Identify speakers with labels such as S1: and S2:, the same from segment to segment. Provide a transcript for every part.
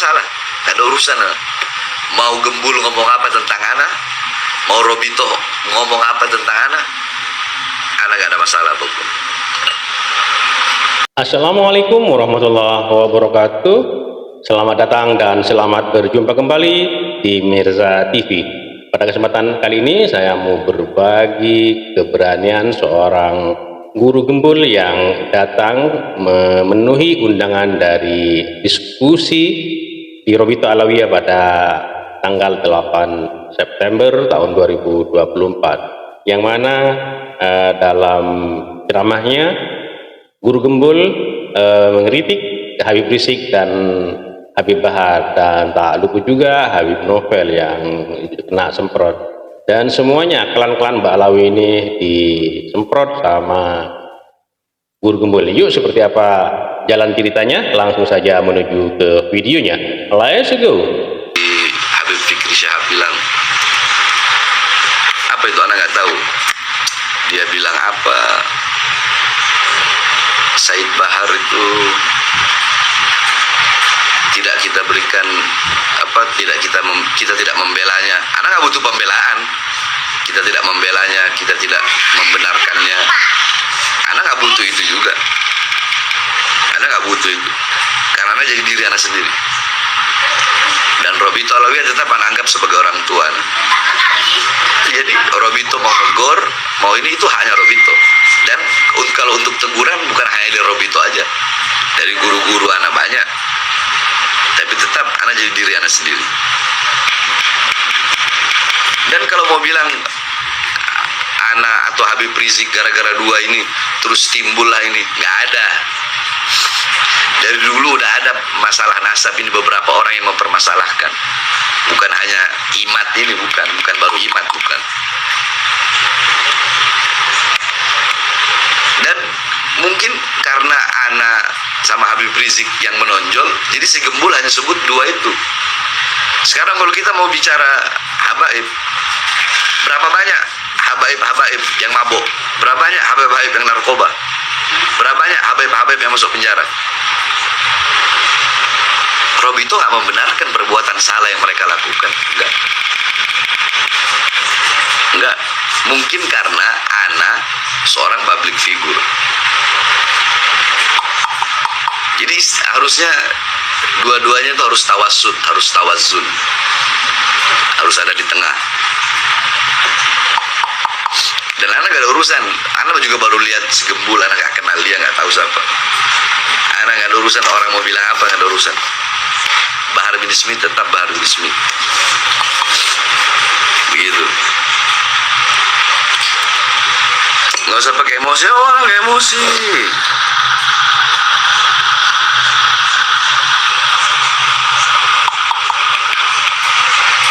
S1: masalah, gak ada urusan. Mau Gembul ngomong apa tentang Ana, mau Robito ngomong apa tentang Ana gak ada masalah pokoknya.
S2: Assalamualaikum warahmatullahi wabarakatuh. Selamat datang dan selamat berjumpa kembali di Mirza TV. Pada kesempatan kali ini saya mau berbagi keberanian seorang guru Gembul yang datang memenuhi undangan dari diskusi di Robito Alawiyah pada tanggal 8 September tahun 2024, yang mana dalam ceramahnya Guru Gembul mengkritik Habib Rizik dan Habib Bahar, dan tak lupa juga Habib Novel yang kena semprot, dan semuanya klan-klan Mbak Alawi ini disemprot sama Guru Gembul. Yuk, seperti apa jalan ceritanya? Langsung saja menuju ke videonya. Let's go.
S1: Habib Fikri Syahab bilang apa itu, anak nggak tahu. Dia bilang apa, Said Bahar itu tidak kita berikan apa, kita tidak membelanya. Anak nggak butuh pembelaan, kita tidak membelanya, kita tidak membenarkannya. Anak nggak butuh itu juga, anak nggak butuh itu, karena anak jadi diri anak sendiri. Dan Robito Alawiyah tetap anak anggap sebagai orang tua. Jadi Robito mau negor, mau ini, itu hanya Robito. Dan kalau untuk teguran bukan hanya dari Robito aja, dari guru-guru anak banyak. Tapi tetap anak jadi diri anak sendiri. Dan kalau mau bilang anak atau Habib Rizik gara-gara dua ini terus timbullah ini, nggak ada. Dari dulu udah ada masalah nasab ini, beberapa orang yang mempermasalahkan. Bukan hanya Imat ini, bukan baru Imat, bukan. Dan mungkin karena Ana sama Habib Rizik yang menonjol, jadi si Gembul hanya sebut dua itu. Sekarang kalau kita mau bicara habaib, berapa banyak habaib yang mabuk? Berapa banyak habaib yang narkoba? Berapa banyak habaib yang masuk penjara? Robito nggak membenarkan perbuatan salah yang mereka lakukan, enggak. Mungkin karena Ana seorang public figure. Jadi harusnya dua-duanya itu harus tawasud, harus tawazun, harus ada di tengah. Dan Ana gak ada urusan, Ana juga baru lihat si Gembul, Ana gak kenal dia, gak tahu siapa. Ana gak ada urusan orang mau bilang apa, gak ada urusan. Bahar bin Smith tetap Bahar bin Smith, begitu. Nggak usah pakai emosi, orang gak emosi.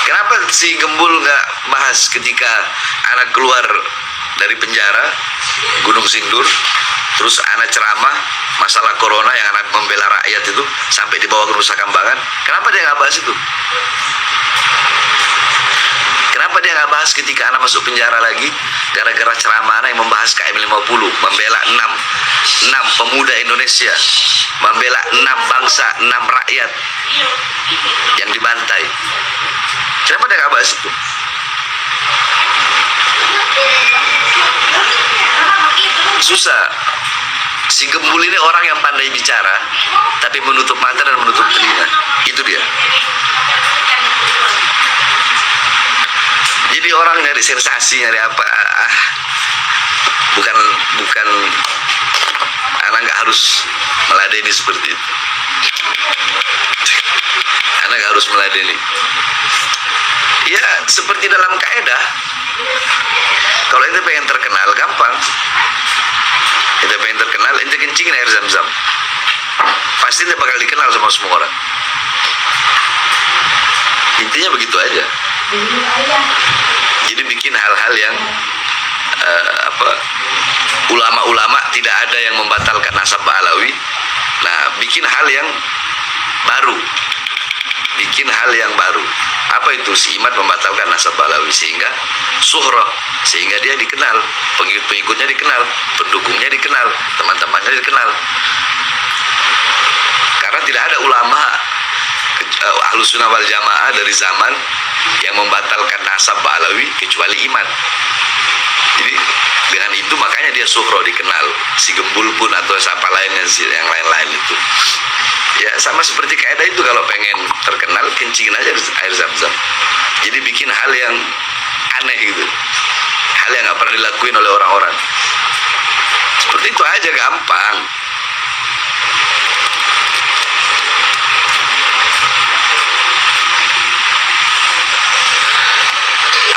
S1: Kenapa si Gembul nggak bahas ketika anak keluar dari penjara Gunung Sindur, terus anak ceramah masalah corona yang anak membela rakyat itu sampai dibawa ke Nusa Kambangan? Kenapa dia nggak bahas itu? Kenapa dia nggak bahas ketika anak masuk penjara lagi gara-gara ceramah anak yang membahas KM50, membela 6 pemuda Indonesia, membela 6 bangsa, 6 rakyat yang dibantai? Kenapa dia nggak bahas itu? Susah. Si Gembul ini orang yang pandai bicara, tapi menutup mata dan menutup telinga. Itu dia. Jadi orang nyari sensasi, nyari apa? Bukan anak nggak harus meladeni seperti itu. Anak nggak harus meladeni. Ya seperti dalam kaidah, kalau ente pengen terkenal gampang. Ente pengen terkenal, ente kencingin air zam-zam, pasti ente bakal dikenal sama semua orang. Intinya begitu aja. Jadi bikin hal-hal yang ulama-ulama tidak ada yang membatalkan nasab Alawi. Nah, bikin hal yang baru, Apa itu? Si Imat membatalkan nasab Alawi sehingga suhroh, sehingga dia dikenal, pengikut-pengikutnya dikenal, pendukungnya dikenal, teman-temannya dikenal. Karena tidak ada ulama Ahlus Sunnah wal Jamaah dari zaman yang membatalkan nasab Ba'alawi kecuali iman. Jadi dengan itu makanya dia Suhro dikenal, si Gembul pun atau siapa lainnya, yang lain-lain itu. Ya sama seperti kaidah itu, kalau pengen terkenal kencingin aja air Zam-Zam. Jadi bikin hal yang aneh gitu, hal yang nggak pernah dilakuin oleh orang-orang. Seperti itu aja, gampang.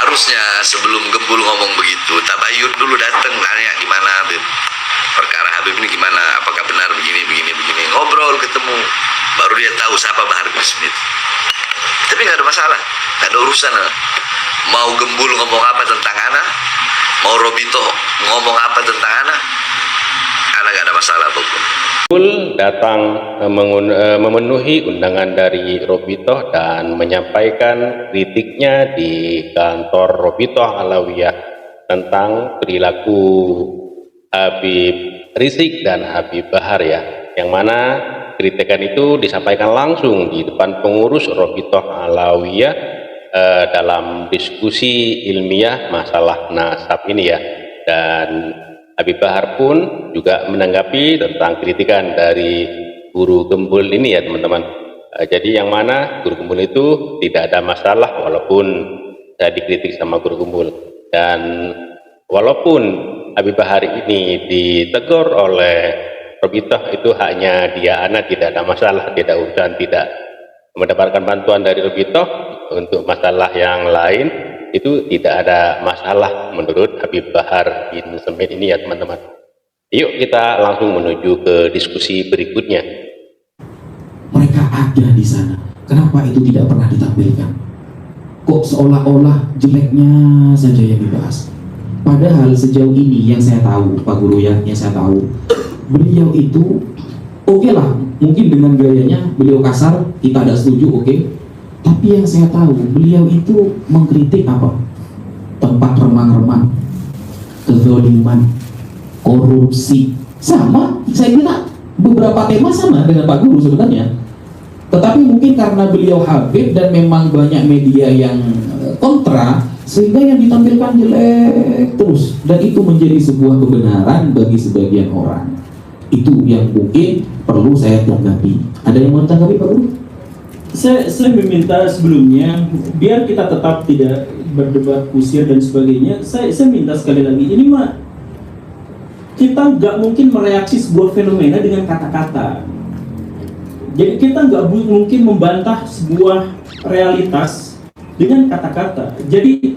S1: Harusnya sebelum Gembul ngomong begitu, Tabayun dulu datang nanya gimana Habib, perkara Habib ini gimana, apakah benar begini, ngobrol ketemu, baru dia tahu siapa Bahar bin Smith. Tapi nggak ada masalah, nggak ada urusan. Mau Gembul ngomong apa tentang ana, mau Robito ngomong apa tentang ana nggak ada masalah apapun.
S2: Gembul datang memenuhi undangan dari Robito dan menyampaikan kritiknya di kantor Robito Alawiyah tentang perilaku Habib Rizik dan Habib Bahar, ya, yang mana kritikan itu disampaikan langsung di depan pengurus Robito Alawiyah dalam diskusi ilmiah masalah nasab ini, ya. Dan Habib Bahar pun juga menanggapi tentang kritikan dari guru Gembul ini, ya teman-teman. Jadi yang mana guru Gembul itu tidak ada masalah walaupun saya dikritik sama guru Gembul. Dan walaupun Habib Bahar ini ditegur oleh Robito, itu hanya dia anak, tidak ada masalah, tidak urusan, tidak mendapatkan bantuan dari Robito untuk masalah yang lain, itu tidak ada masalah menurut Habib Bahar bin Smith ini, ya teman-teman. Yuk kita langsung menuju ke diskusi berikutnya.
S3: Mereka ada di sana, kenapa itu tidak pernah ditampilkan? Kok seolah-olah jeleknya saja yang dibahas? Padahal sejauh ini yang saya tahu, Pak Guru, yang saya tahu, beliau itu oke lah, mungkin dengan gayanya beliau kasar, kita tidak setuju, oke. Tapi yang saya tahu, beliau itu mengkritik apa? Tempat remang-remang, kezaliman, korupsi. Sama, saya kira beberapa tema sama dengan Pak Guru sebenarnya. Tetapi mungkin karena beliau Habib dan memang banyak media yang kontra, sehingga yang ditampilkan jelek terus. Dan itu menjadi sebuah kebenaran bagi sebagian orang. Itu yang mungkin perlu saya tanggapi. Ada yang mau tanggapi, Pak Guru?
S4: Saya meminta sebelumnya, biar kita tetap tidak berdebat kusir dan sebagainya, saya minta sekali lagi, ini mah kita nggak mungkin mereaksi sebuah fenomena dengan kata-kata. Jadi kita nggak mungkin membantah sebuah realitas dengan kata-kata. Jadi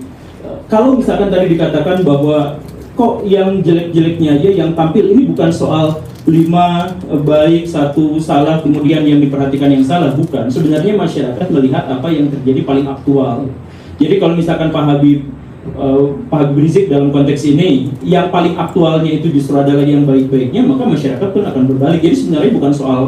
S4: kalau misalkan tadi dikatakan bahwa kok yang jelek-jeleknya aja yang tampil, ini bukan soal 5 baik, 1 salah, kemudian yang diperhatikan yang salah, bukan. Sebenarnya masyarakat melihat apa yang terjadi paling aktual. Jadi kalau misalkan Pak Habib Rizik dalam konteks ini, yang paling aktualnya itu justru adalah yang baik-baiknya, maka masyarakat pun akan berbalik. Jadi sebenarnya bukan soal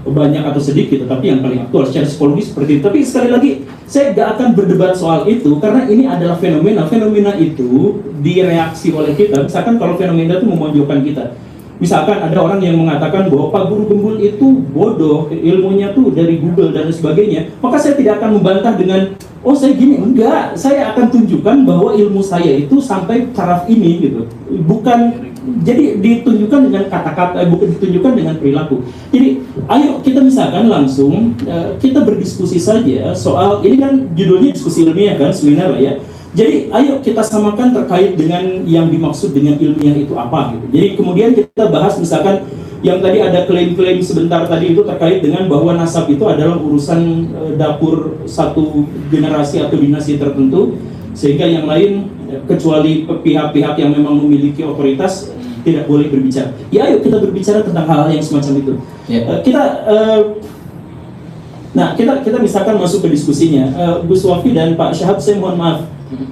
S4: banyak atau sedikit, tetapi yang paling aktual secara psikologis seperti itu. Tapi sekali lagi, saya gak akan berdebat soal itu, karena ini adalah fenomena itu direaksi oleh kita. Misalkan kalau fenomena itu memojokkan kita, misalkan ada orang yang mengatakan bahwa Pak Guru Gembul itu bodoh, ilmunya tuh dari Google dan sebagainya, maka saya tidak akan membantah dengan, oh saya gini, enggak, saya akan tunjukkan bahwa ilmu saya itu sampai taraf ini gitu. Bukan, jadi ditunjukkan dengan kata-kata, bukan ditunjukkan dengan perilaku. Jadi ayo kita misalkan langsung kita berdiskusi saja soal, ini kan judulnya diskusi ilmiah kan, seminar lah ya. Jadi ayo kita samakan terkait dengan yang dimaksud dengan ilmiah itu apa gitu. Jadi kemudian kita bahas misalkan yang tadi ada klaim-klaim sebentar tadi itu terkait dengan bahwa nasab itu adalah urusan dapur satu generasi atau dinasti tertentu, sehingga yang lain kecuali pihak-pihak yang memang memiliki otoritas tidak boleh berbicara. Ya ayo kita berbicara tentang hal-hal yang semacam itu. Kita misalkan masuk ke diskusinya. Gus Wafi dan Pak Syahab, saya mohon maaf,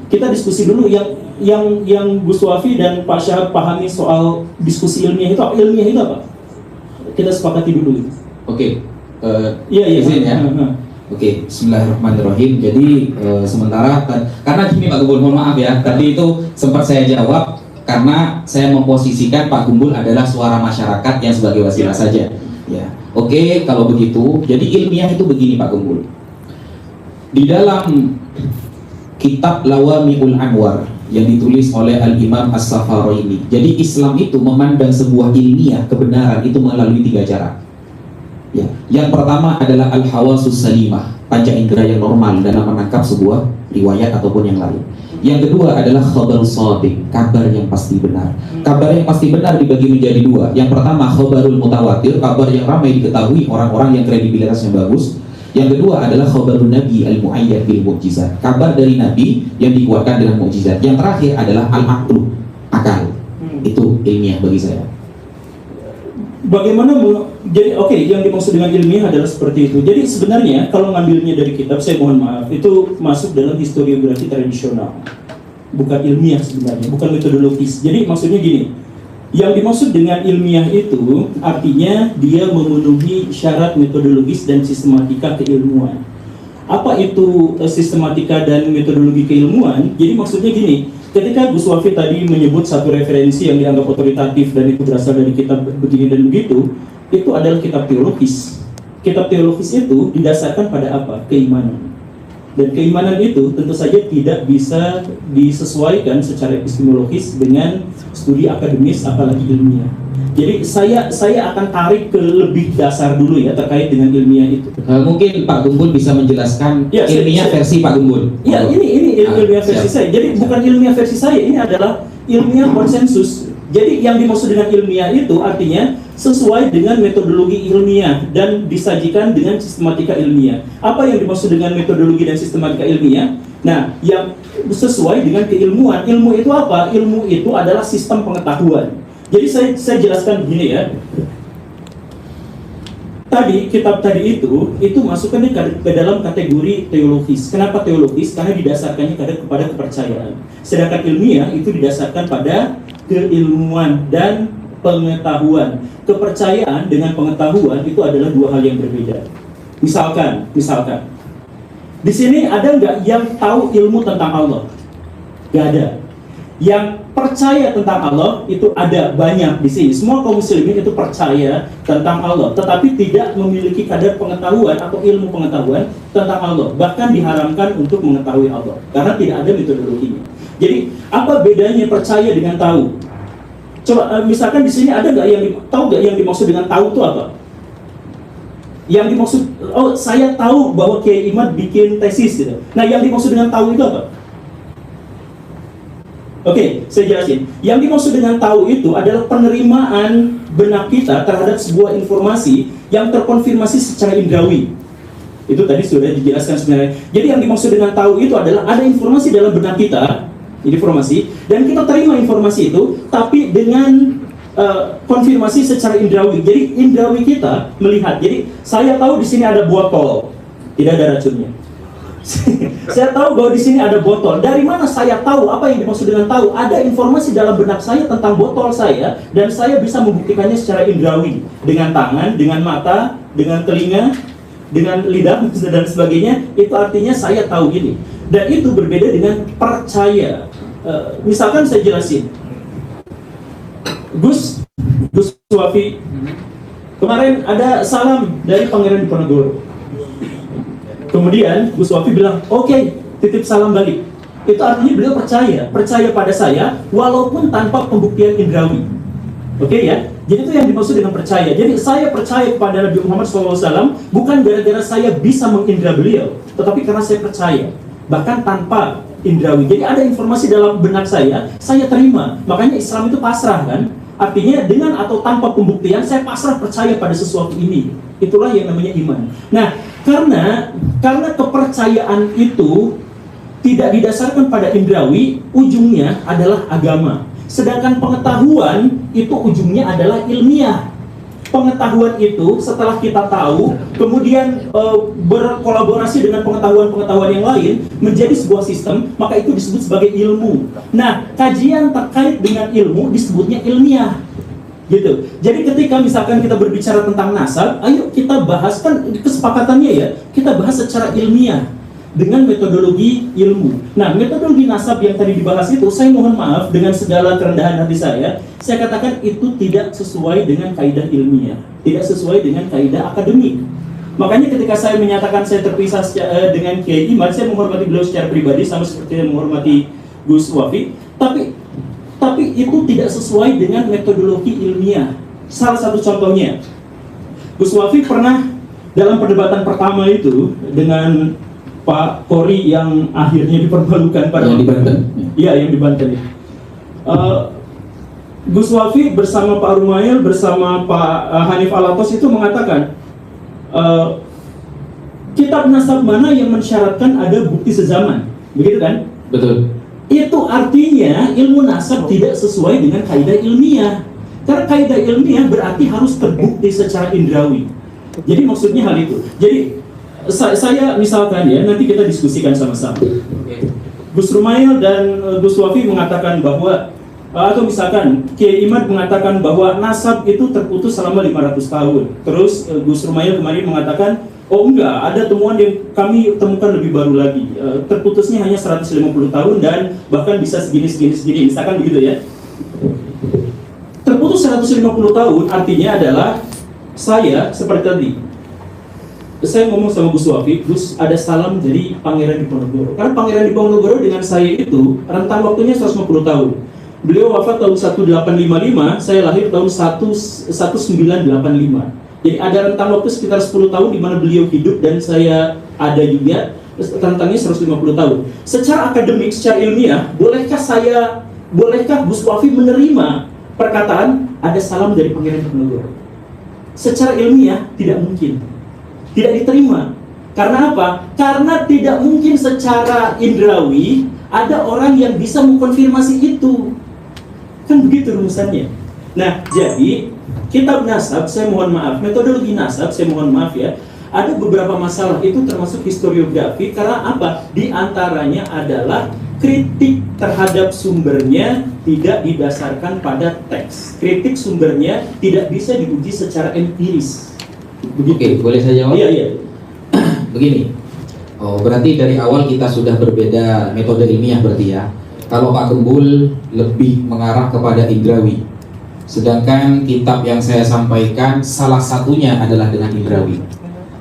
S4: kita diskusi dulu yang Gus Wafi dan Pak Syahab pahami soal diskusi ilmiah itu apa? Kita sepakati dulu.
S3: Oke.
S4: Iya.
S3: Izin ya. Oke, bismillahirrahmanirrahim. Jadi sementara karena gini Pak Gembul, mohon maaf ya, tadi itu sempat saya jawab karena saya memposisikan Pak Gembul adalah suara masyarakat yang sebagai wasilah saja. Ya, oke, kalau begitu, jadi ilmiah itu begini Pak Gembul. Di dalam kitab Lawami'ul Anwar yang ditulis oleh Al-Imam As-Safarini, jadi Islam itu memandang sebuah ilmiah kebenaran itu melalui 3 cara. Ya, yang pertama adalah al-hawasus salimah, panca indera yang normal dalam menangkap sebuah riwayat ataupun yang lain. Yang kedua adalah khabar shadiq, kabar yang pasti benar. Kabar yang pasti benar dibagi menjadi 2. Yang pertama khabarul mutawatir, kabar yang ramai diketahui orang-orang yang kredibilitasnya bagus. Yang kedua adalah khabarun nabi al-muayyad bil mukjizat, kabar dari nabi yang dikuatkan dengan mukjizat. Yang terakhir adalah al-aqlu, akal. Itu ilmiah bagi saya.
S4: Bagaimana jadi oke, yang dimaksud dengan ilmiah adalah seperti itu. Jadi sebenarnya kalau ngambilnya dari kitab, saya mohon maaf, itu masuk dalam historiografi tradisional, bukan ilmiah sebenarnya, bukan metodologis. Jadi maksudnya gini, yang dimaksud dengan ilmiah itu artinya dia memenuhi syarat metodologis dan sistematika keilmuan. Apa itu sistematika dan metodologi keilmuan? Jadi maksudnya gini, ketika Gus Wafi tadi menyebut satu referensi yang dianggap otoritatif dan itu berasal dari kitab begini dan begitu, itu adalah kitab teologis. Kitab teologis itu didasarkan pada apa? Keimanan. Dan keimanan itu tentu saja tidak bisa disesuaikan secara epistemologis dengan studi akademis apalagi ilmiah. Jadi saya akan tarik ke lebih dasar dulu ya terkait dengan ilmiah itu.
S3: Mungkin Pak Gembul bisa menjelaskan
S4: Ya,
S3: ilmiah versi Pak Gembul.
S4: Ya, ini ilmiah versi
S3: siap.
S4: saya. Jadi bukan ilmiah versi saya, ini adalah ilmiah konsensus. Jadi yang dimaksud dengan ilmiah itu artinya sesuai dengan metodologi ilmiah dan disajikan dengan sistematika ilmiah. Apa yang dimaksud dengan metodologi dan sistematika ilmiah? Nah, yang sesuai dengan keilmuan. Ilmu itu apa? Ilmu itu adalah sistem pengetahuan. Jadi saya jelaskan begini ya. Tadi kitab tadi itu masukkan ke dalam kategori teologis. Kenapa teologis? Karena didasarkannya kepada kepercayaan. Sedangkan ilmiah itu didasarkan pada keilmuan dan pengetahuan. Kepercayaan dengan pengetahuan itu adalah 2 hal yang berbeda. Misalkan di sini ada nggak yang tahu ilmu tentang Allah? Nggak ada. Yang percaya tentang Allah itu ada banyak di sini. Semua kaum muslimin itu percaya tentang Allah, tetapi tidak memiliki kadar pengetahuan atau ilmu pengetahuan tentang Allah. Bahkan diharamkan untuk mengetahui Allah karena tidak ada metodologinya. Jadi apa bedanya percaya dengan tahu? Coba misalkan di sini ada nggak yang tahu nggak yang dimaksud dengan tahu itu apa? Yang dimaksud, oh saya tahu bahwa Kiai Imad bikin tesis gitu. Nah yang dimaksud dengan tahu itu apa? Oke, saya jelasin. Yang dimaksud dengan tahu itu adalah penerimaan benak kita terhadap sebuah informasi yang terkonfirmasi secara indrawi. Itu tadi sudah dijelaskan sebenarnya. Jadi yang dimaksud dengan tahu itu adalah ada informasi dalam benak kita, informasi, dan kita terima informasi itu, tapi dengan konfirmasi secara indrawi. Jadi indrawi kita melihat. Jadi saya tahu di sini ada botol, tidak ada racunnya. Saya tahu bahwa di sini ada botol. Dari mana saya tahu? Apa yang dimaksud dengan tahu? Ada informasi dalam benak saya tentang botol saya, dan saya bisa membuktikannya secara indrawi dengan tangan, dengan mata, dengan telinga, dengan lidah dan sebagainya. Itu artinya saya tahu ini. Dan itu berbeda dengan percaya. Misalkan saya jelasin, Gus Wafi, kemarin ada salam dari Pangeran Diponegoro. Kemudian Gus Wafi bilang, oke, titip salam balik. Itu artinya beliau percaya pada saya, walaupun tanpa pembuktian indrawi. Oke ya, jadi itu yang dimaksud dengan percaya. Jadi saya percaya kepada Nabi Muhammad SAW bukan gara-gara saya bisa mengindra beliau, tetapi karena saya percaya, bahkan tanpa indrawi. Jadi ada informasi dalam benak saya terima. Makanya Islam itu pasrah kan? Artinya dengan atau tanpa pembuktian saya pasrah percaya pada sesuatu ini. Itulah yang namanya iman. Nah, karena kepercayaan itu tidak didasarkan pada indrawi, ujungnya adalah agama. Sedangkan pengetahuan itu ujungnya adalah ilmiah. Pengetahuan itu setelah kita tahu, kemudian berkolaborasi dengan pengetahuan-pengetahuan yang lain menjadi sebuah sistem, maka itu disebut sebagai ilmu. Nah, kajian terkait dengan ilmu disebutnya ilmiah. Gitu. Jadi ketika misalkan kita berbicara tentang nasab, ayo kita bahas, kan kesepakatannya ya, kita bahas secara ilmiah. dengan metodologi ilmu. Nah, metodologi nasab yang tadi dibahas itu, saya mohon maaf dengan segala kerendahan hati saya katakan itu tidak sesuai dengan kaidah ilmiah, tidak sesuai dengan kaidah akademik. Makanya ketika saya menyatakan saya terpisah dengan Kiai Imad, saya menghormati beliau secara pribadi sama seperti saya menghormati Gus Wafi, tapi itu tidak sesuai dengan metodologi ilmiah. Salah satu contohnya, Gus Wafi pernah dalam perdebatan pertama itu dengan Pak Kori yang akhirnya dipermalukan pada
S3: yang di Banten.
S4: Iya, yang di Banten. Gus Wafi bersama Pak Rumail bersama Pak Hanif Alatos itu mengatakan kitab nasab mana yang mensyaratkan ada bukti sezaman, begitu kan?
S3: Betul.
S4: Itu artinya ilmu nasab tidak sesuai dengan kaidah ilmiah. Karena kaidah ilmiah berarti harus terbukti secara indrawi. Jadi maksudnya hal itu. Jadi saya misalkan ya, nanti kita diskusikan sama-sama. Gus Rumail dan Gus Wafi mengatakan bahwa, atau misalkan Kiai Imad mengatakan bahwa nasab itu terputus selama 500 tahun. Terus Gus Rumail kemarin mengatakan, oh enggak, ada temuan yang kami temukan lebih baru lagi. Terputusnya hanya 150 tahun dan bahkan bisa segini, misalkan begitu ya. Terputus 150 tahun artinya adalah saya seperti tadi. Saya ngomong sama Gus Wafi, Gus ada salam dari Pangeran Diponegoro. Karena Pangeran Diponegoro dengan saya itu rentang waktunya 150 tahun. Beliau wafat tahun 1855, saya lahir tahun 1985. Jadi ada rentang waktu sekitar 10 tahun di mana beliau hidup dan saya ada juga, rentangnya 150 tahun. Secara akademik, secara ilmiah, bolehkah Gus Wafi menerima perkataan ada salam dari Pangeran Diponegoro? Secara ilmiah tidak mungkin. Tidak diterima. Karena apa? Karena tidak mungkin secara indrawi ada orang yang bisa mengkonfirmasi itu. Kan begitu rumusannya. Nah, jadi kitab nasab, saya mohon maaf, metodologi nasab, saya mohon maaf ya, ada beberapa masalah itu termasuk historiografi. Karena apa? Di antaranya adalah kritik terhadap sumbernya tidak didasarkan pada teks. Kritik sumbernya tidak bisa diuji secara empiris.
S3: Oke, boleh saya jawab?
S4: Iya.
S3: Begini. Oh, berarti dari awal kita sudah berbeda metode ilmiah berarti ya. Kalau Pak Gembul lebih mengarah kepada indrawi. Sedangkan kitab yang saya sampaikan salah satunya adalah dengan indrawi.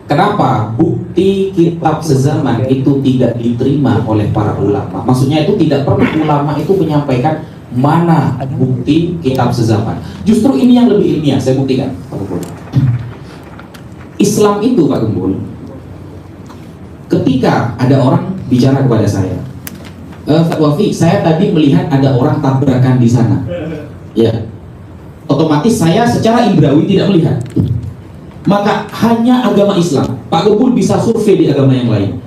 S3: Kenapa bukti kitab sezaman itu tidak diterima oleh para ulama? Maksudnya itu tidak pernah ulama itu menyampaikan mana bukti kitab sezaman. Justru ini yang lebih ilmiah, saya buktikan Pak Gembul. Islam itu Pak Gembul, ketika ada orang bicara kepada saya, Pak Wafi, saya tadi melihat ada orang tabrakan di sana. Ya, otomatis saya secara indrawi tidak melihat. Maka hanya agama Islam. Pak Gembul bisa survei di agama yang lain.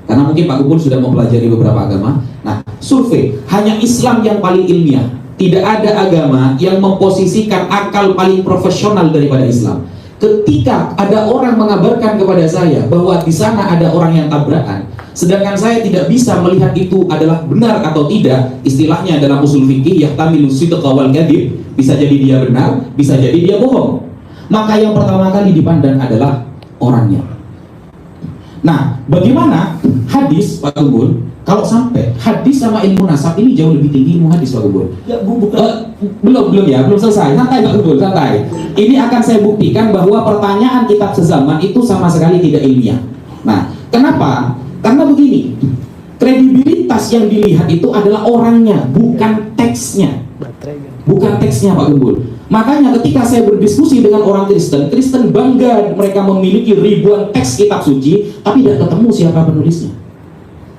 S3: Karena mungkin Pak Gembul sudah mempelajari beberapa agama. Nah, survei hanya Islam yang paling ilmiah. Tidak ada agama yang memposisikan akal paling profesional daripada Islam. Ketika ada orang mengabarkan kepada saya bahwa di sana ada orang yang tabrakan, sedangkan saya tidak bisa melihat itu adalah benar atau tidak, istilahnya dalam usul fikih yahtamilu sidqa wal kadzib, bisa jadi dia benar, bisa jadi dia bohong. Maka yang pertama kali dipandang adalah orangnya. Nah, bagaimana hadis Pak Gembul? Kalau sampai hadis sama ilmu nasab ini jauh lebih tinggi ilmu hadis Pak Gembul.
S4: Ya, bukan.
S3: Belum selesai. Santai Pak Gembul, santai. Ini akan saya buktikan bahwa pertanyaan kitab sezaman itu sama sekali tidak ilmiah. Nah, kenapa? Karena begini, kredibilitas yang dilihat itu adalah orangnya, bukan teksnya. Bukan teksnya Pak Gembul. Makanya ketika saya berdiskusi dengan orang Kristen, Kristen bangga mereka memiliki ribuan teks kitab suci, tapi tidak ketemu siapa penulisnya.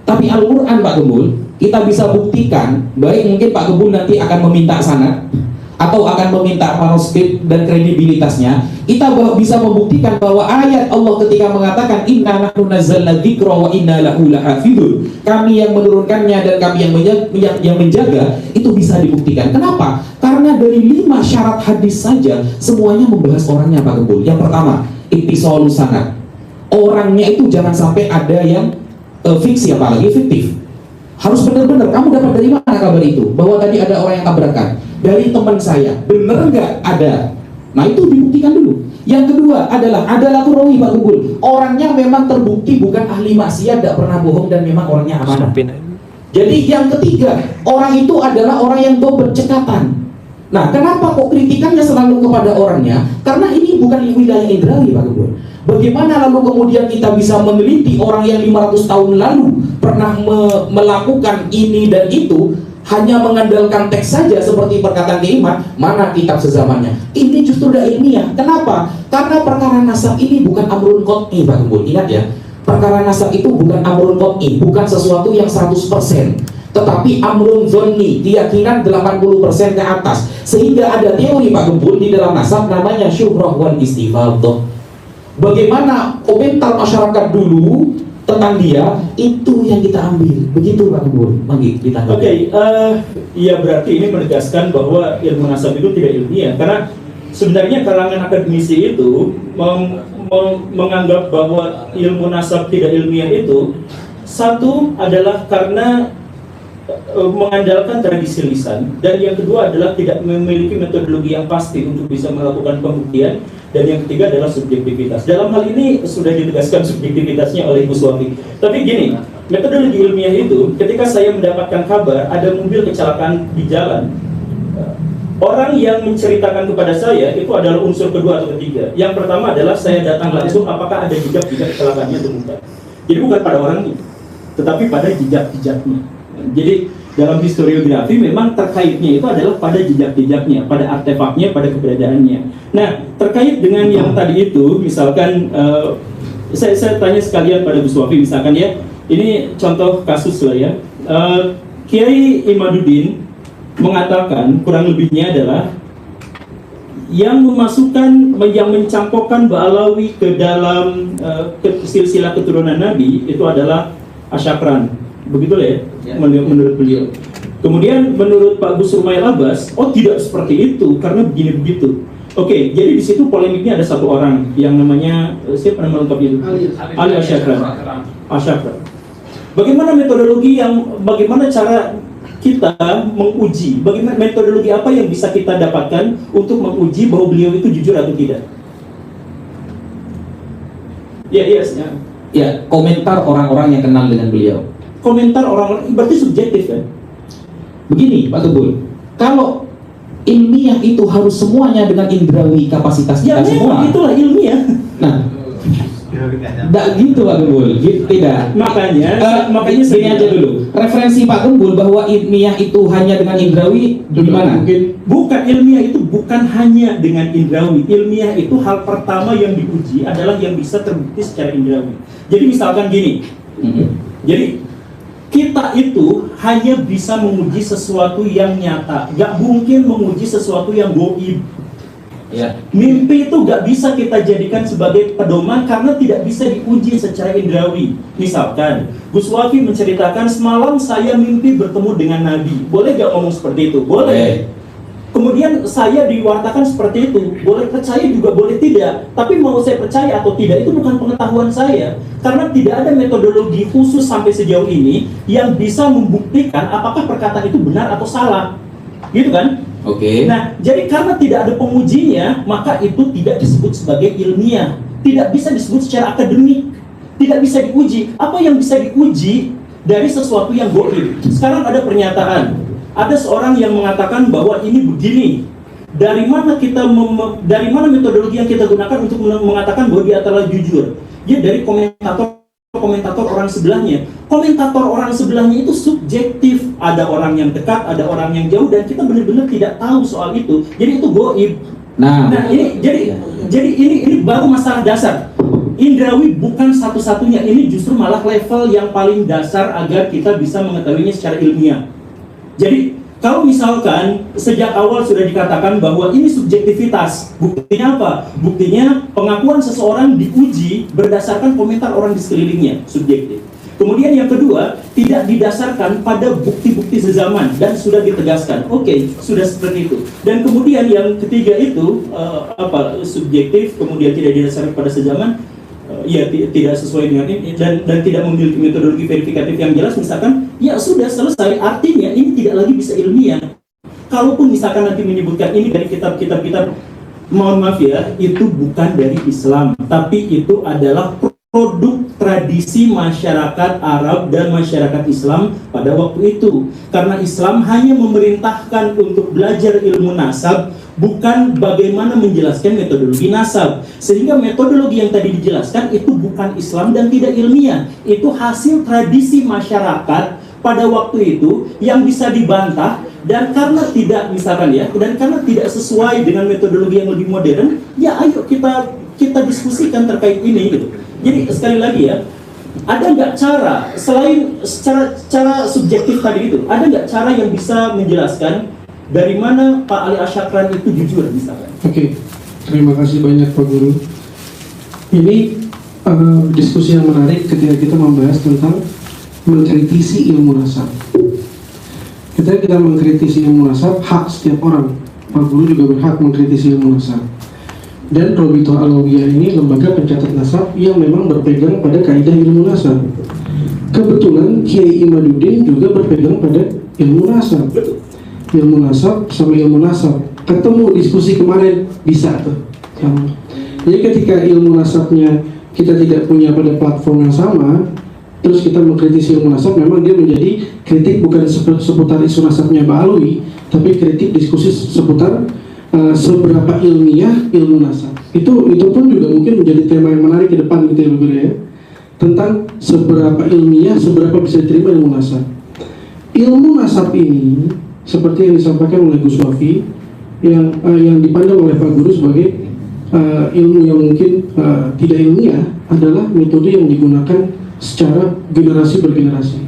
S3: Tapi Al-Quran Pak Gembul, kita bisa buktikan, baik mungkin Pak Gembul nanti akan meminta sanad atau akan meminta manuskrip dan kredibilitasnya. Kita bisa membuktikan bahwa ayat Allah ketika mengatakan inna nahnu nazzalna dzikra wa inna lahu lahafidun, kami yang menurunkannya dan kami yang menjaga, itu bisa dibuktikan. Kenapa? Karena dari 5 syarat hadis saja semuanya membahas orangnya Pak Gembul. Yang pertama, ittisalus sanad. Orangnya itu jangan sampai ada yang fiksi, apalagi fiktif. Harus benar-benar, kamu dapat dari mana kabar itu? Bahwa tadi ada orang yang tabrakan. Dari teman saya, benar nggak ada? Nah itu dibuktikan dulu. Yang kedua adalah rawi Pak Gembul. Orangnya memang terbukti bukan ahli maksiat, tidak pernah bohong dan memang orangnya amanah. Jadi yang ketiga, orang itu adalah orang yang dober cekatan. Nah, kenapa kok kritikannya selalu kepada orangnya? Karena ini bukan wilayah indrawi Pak Gembul. Bagaimana lalu kemudian kita bisa meneliti orang yang 500 tahun lalu pernah melakukan ini dan itu, hanya mengandalkan teks saja seperti perkataan Kiai, mana kitab sezamannya? Ini justru tidak ilmiah. Kenapa? Karena perkara nasab ini bukan amrun qot'i Pak Gembul. Ingat ya, perkara nasab itu bukan amrun qot'i, bukan sesuatu yang 100%, tetapi amrun zonni, keyakinan 80% ke atas. Sehingga ada teori Pak Gembul di dalam nasab namanya syuhrah wal istifadhah. Bagaimana komentar masyarakat dulu tentang dia, itu yang kita ambil. Begitu Pak Gembul.
S4: Oke, ya berarti ini menegaskan bahwa ilmu nasab itu tidak ilmiah, karena sebenarnya kalangan akademisi itu menganggap bahwa ilmu nasab tidak ilmiah itu, satu adalah karena mengandalkan tradisi lisan, dan yang kedua adalah tidak memiliki metodologi yang pasti untuk bisa melakukan pembuktian, dan yang ketiga adalah subjektivitas. Dalam hal ini sudah ditegaskan subjektivitasnya oleh Gus Wafi. Tapi gini, metodologi ilmiah itu, ketika saya mendapatkan kabar ada mobil kecelakaan di jalan, orang yang menceritakan kepada saya itu adalah unsur kedua atau ketiga. Yang pertama adalah saya datang langsung, apakah ada jejak-jejak kecelakaannya atau bukan. Jadi bukan pada orangnya, tetapi pada jejak-jejaknya. Jadi dalam historiografi memang terkaitnya itu adalah pada jejak-jejaknya, pada artefaknya, pada keberadaannya. Nah, terkait dengan yang tadi itu, misalkan saya tanya sekalian pada Gus Wafi, misalkan ya, ini contoh kasus lah ya. Kiai Imaduddin mengatakan kurang lebihnya adalah yang memasukkan, yang mencampurkan Ba'alawi ke dalam silsilah keturunan Nabi itu adalah Asyakran. Begitu ya, menurut beliau. Kemudian menurut Pak Gus Rumail Abbas, oh tidak seperti itu karena begini begitu. Oke, jadi di situ polemiknya ada satu orang yang namanya siapa nama lengkapnya itu? Ali Asyakran. Bagaimana metodologi bagaimana cara kita menguji? Bagaimana metodologi apa yang bisa kita dapatkan untuk menguji bahwa beliau itu jujur atau tidak?
S3: Ya, komentar orang-orang yang kenal dengan beliau.
S4: Komentar orang berarti subjektif kan?
S3: Begini Pak Gembul, kalau ilmiah itu harus semuanya dengan indrawi kapasitas kita semua.
S4: Itulah ilmiah.
S3: Nah, tidak gitu Pak Gembul, tidak.
S4: Makanya
S3: Gini aja dulu. Referensi Pak Gembul bahwa ilmiah itu hanya dengan indrawi di mana?
S4: Bukan, ilmiah itu bukan hanya dengan indrawi. Ilmiah itu hal pertama yang diuji adalah yang bisa terbukti secara indrawi. Jadi misalkan gini. Jadi kita itu hanya bisa menguji sesuatu yang nyata, gak mungkin menguji sesuatu yang goib.
S3: Ya.
S4: Mimpi itu gak bisa kita jadikan sebagai pedoman karena tidak bisa diuji secara indrawi. Misalkan Gus Wafi menceritakan semalam saya mimpi bertemu dengan Nabi, boleh gak ngomong seperti itu? Boleh. Kemudian saya diwartakan seperti itu, boleh percaya juga boleh tidak. Tapi mau saya percaya atau tidak itu bukan pengetahuan saya, karena tidak ada metodologi khusus sampai sejauh ini yang bisa membuktikan apakah perkataan itu benar atau salah, gitu kan?
S3: Oke.
S4: Nah, jadi karena tidak ada pengujinya, maka itu tidak disebut sebagai ilmiah, tidak bisa disebut secara akademik, tidak bisa diuji. Apa yang bisa diuji dari sesuatu yang goib? Sekarang ada pernyataan. Ada seorang yang mengatakan bahwa ini begini. Dari mana dari mana metodologi yang kita gunakan untuk mengatakan bahwa dia adalah jujur? Ya dari komentator orang sebelahnya. Komentator orang sebelahnya itu subjektif. Ada orang yang dekat, ada orang yang jauh, dan kita benar-benar tidak tahu soal itu. Jadi itu goib. Nah ini jadi ini baru masalah dasar. Indrawi bukan satu-satunya. Ini justru malah level yang paling dasar agar kita bisa mengetahuinya secara ilmiah. Jadi kalau misalkan sejak awal sudah dikatakan bahwa ini subjektivitas, buktinya apa? Buktinya pengakuan seseorang diuji berdasarkan komentar orang di sekelilingnya, subjektif. Kemudian yang kedua, tidak didasarkan pada bukti-bukti sezaman dan sudah ditegaskan. Oke, sudah seperti itu. Dan kemudian yang ketiga itu subjektif, kemudian tidak didasarkan pada sezaman. Ya tidak sesuai dengan ini dan tidak memiliki metodologi verifikatif yang jelas, misalkan ya sudah selesai, artinya ini tidak lagi bisa ilmiah. Kalaupun misalkan nanti menyebutkan ini dari kitab-kitab mohon maaf ya, itu bukan dari Islam, tapi itu adalah produk tradisi masyarakat Arab dan masyarakat Islam pada waktu itu. Karena Islam hanya memerintahkan untuk belajar ilmu nasab, bukan bagaimana menjelaskan metodologi nasab. Sehingga metodologi yang tadi dijelaskan itu bukan Islam dan tidak ilmiah. Itu hasil tradisi masyarakat pada waktu itu yang bisa dibantah, dan karena tidak, misalkan ya, dan karena tidak sesuai dengan metodologi yang lebih modern, ya ayo kita diskusikan terkait ini gitu. Jadi sekali lagi ya, ada nggak cara selain cara subjektif tadi itu, ada nggak cara yang bisa menjelaskan dari mana Pak Ali Asyakran itu jujur misalkan?
S5: Oke, terima kasih banyak Pak Guru. Ini diskusi yang menarik ketika kita membahas tentang mengkritisi ilmu nasab. Ketika kita mengkritisi ilmu nasab, hak setiap orang. Pak Guru juga berhak mengkritisi ilmu nasab. Dan Robito Alawiyah ini lembaga pencatat nasab yang memang berpegang pada kaidah ilmu nasab. Kebetulan Kiai Imaduddin juga berpegang pada ilmu nasab. Ilmu nasab sama ilmu nasab ketemu diskusi kemarin bisa tuh sama. Jadi ketika ilmu nasabnya kita tidak punya pada platform yang sama, terus kita mengkritisi ilmu nasab, memang dia menjadi kritik bukan seputar isu nasabnya Mbak Alwi, tapi kritik diskusi seputar seberapa ilmiah ilmu nasab. Itu pun juga mungkin menjadi tema yang menarik ke depan gitu ya, Ibu ya, tentang seberapa ilmiah, seberapa bisa diterima ilmu nasab. Ilmu nasab ini seperti yang disampaikan oleh Gus Wafi, yang dipandang oleh Pak Guru sebagai ilmu yang mungkin tidak ilmiah, adalah metode yang digunakan secara generasi bergenerasi.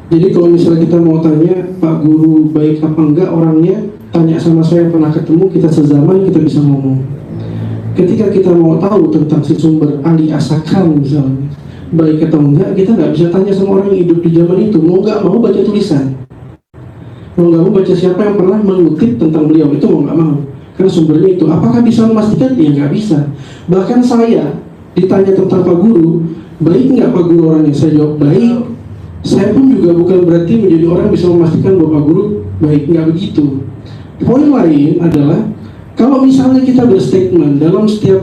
S5: Jadi kalau misalnya kita mau tanya Pak Guru baik apa enggak orangnya, tanya sama saya pernah ketemu, kita sezaman, kita bisa ngomong. Ketika kita mau tahu tentang si sumber Ali Asyakran misalnya, baik atau enggak, kita nggak bisa tanya sama orang yang hidup di zaman itu. Mau nggak mau baca tulisan, mau nggak mau baca siapa yang pernah mengutip tentang beliau, itu mau nggak mau, karena sumbernya itu. Apakah bisa memastikan? Ya nggak bisa. Bahkan saya ditanya tentang Pak Guru, baik nggak Pak Guru orangnya, saya jawab baik. Saya pun juga bukan berarti menjadi orang bisa memastikan bahwa Pak Guru baik, nggak begitu. Poin lain adalah kalau misalnya kita berstatement dalam setiap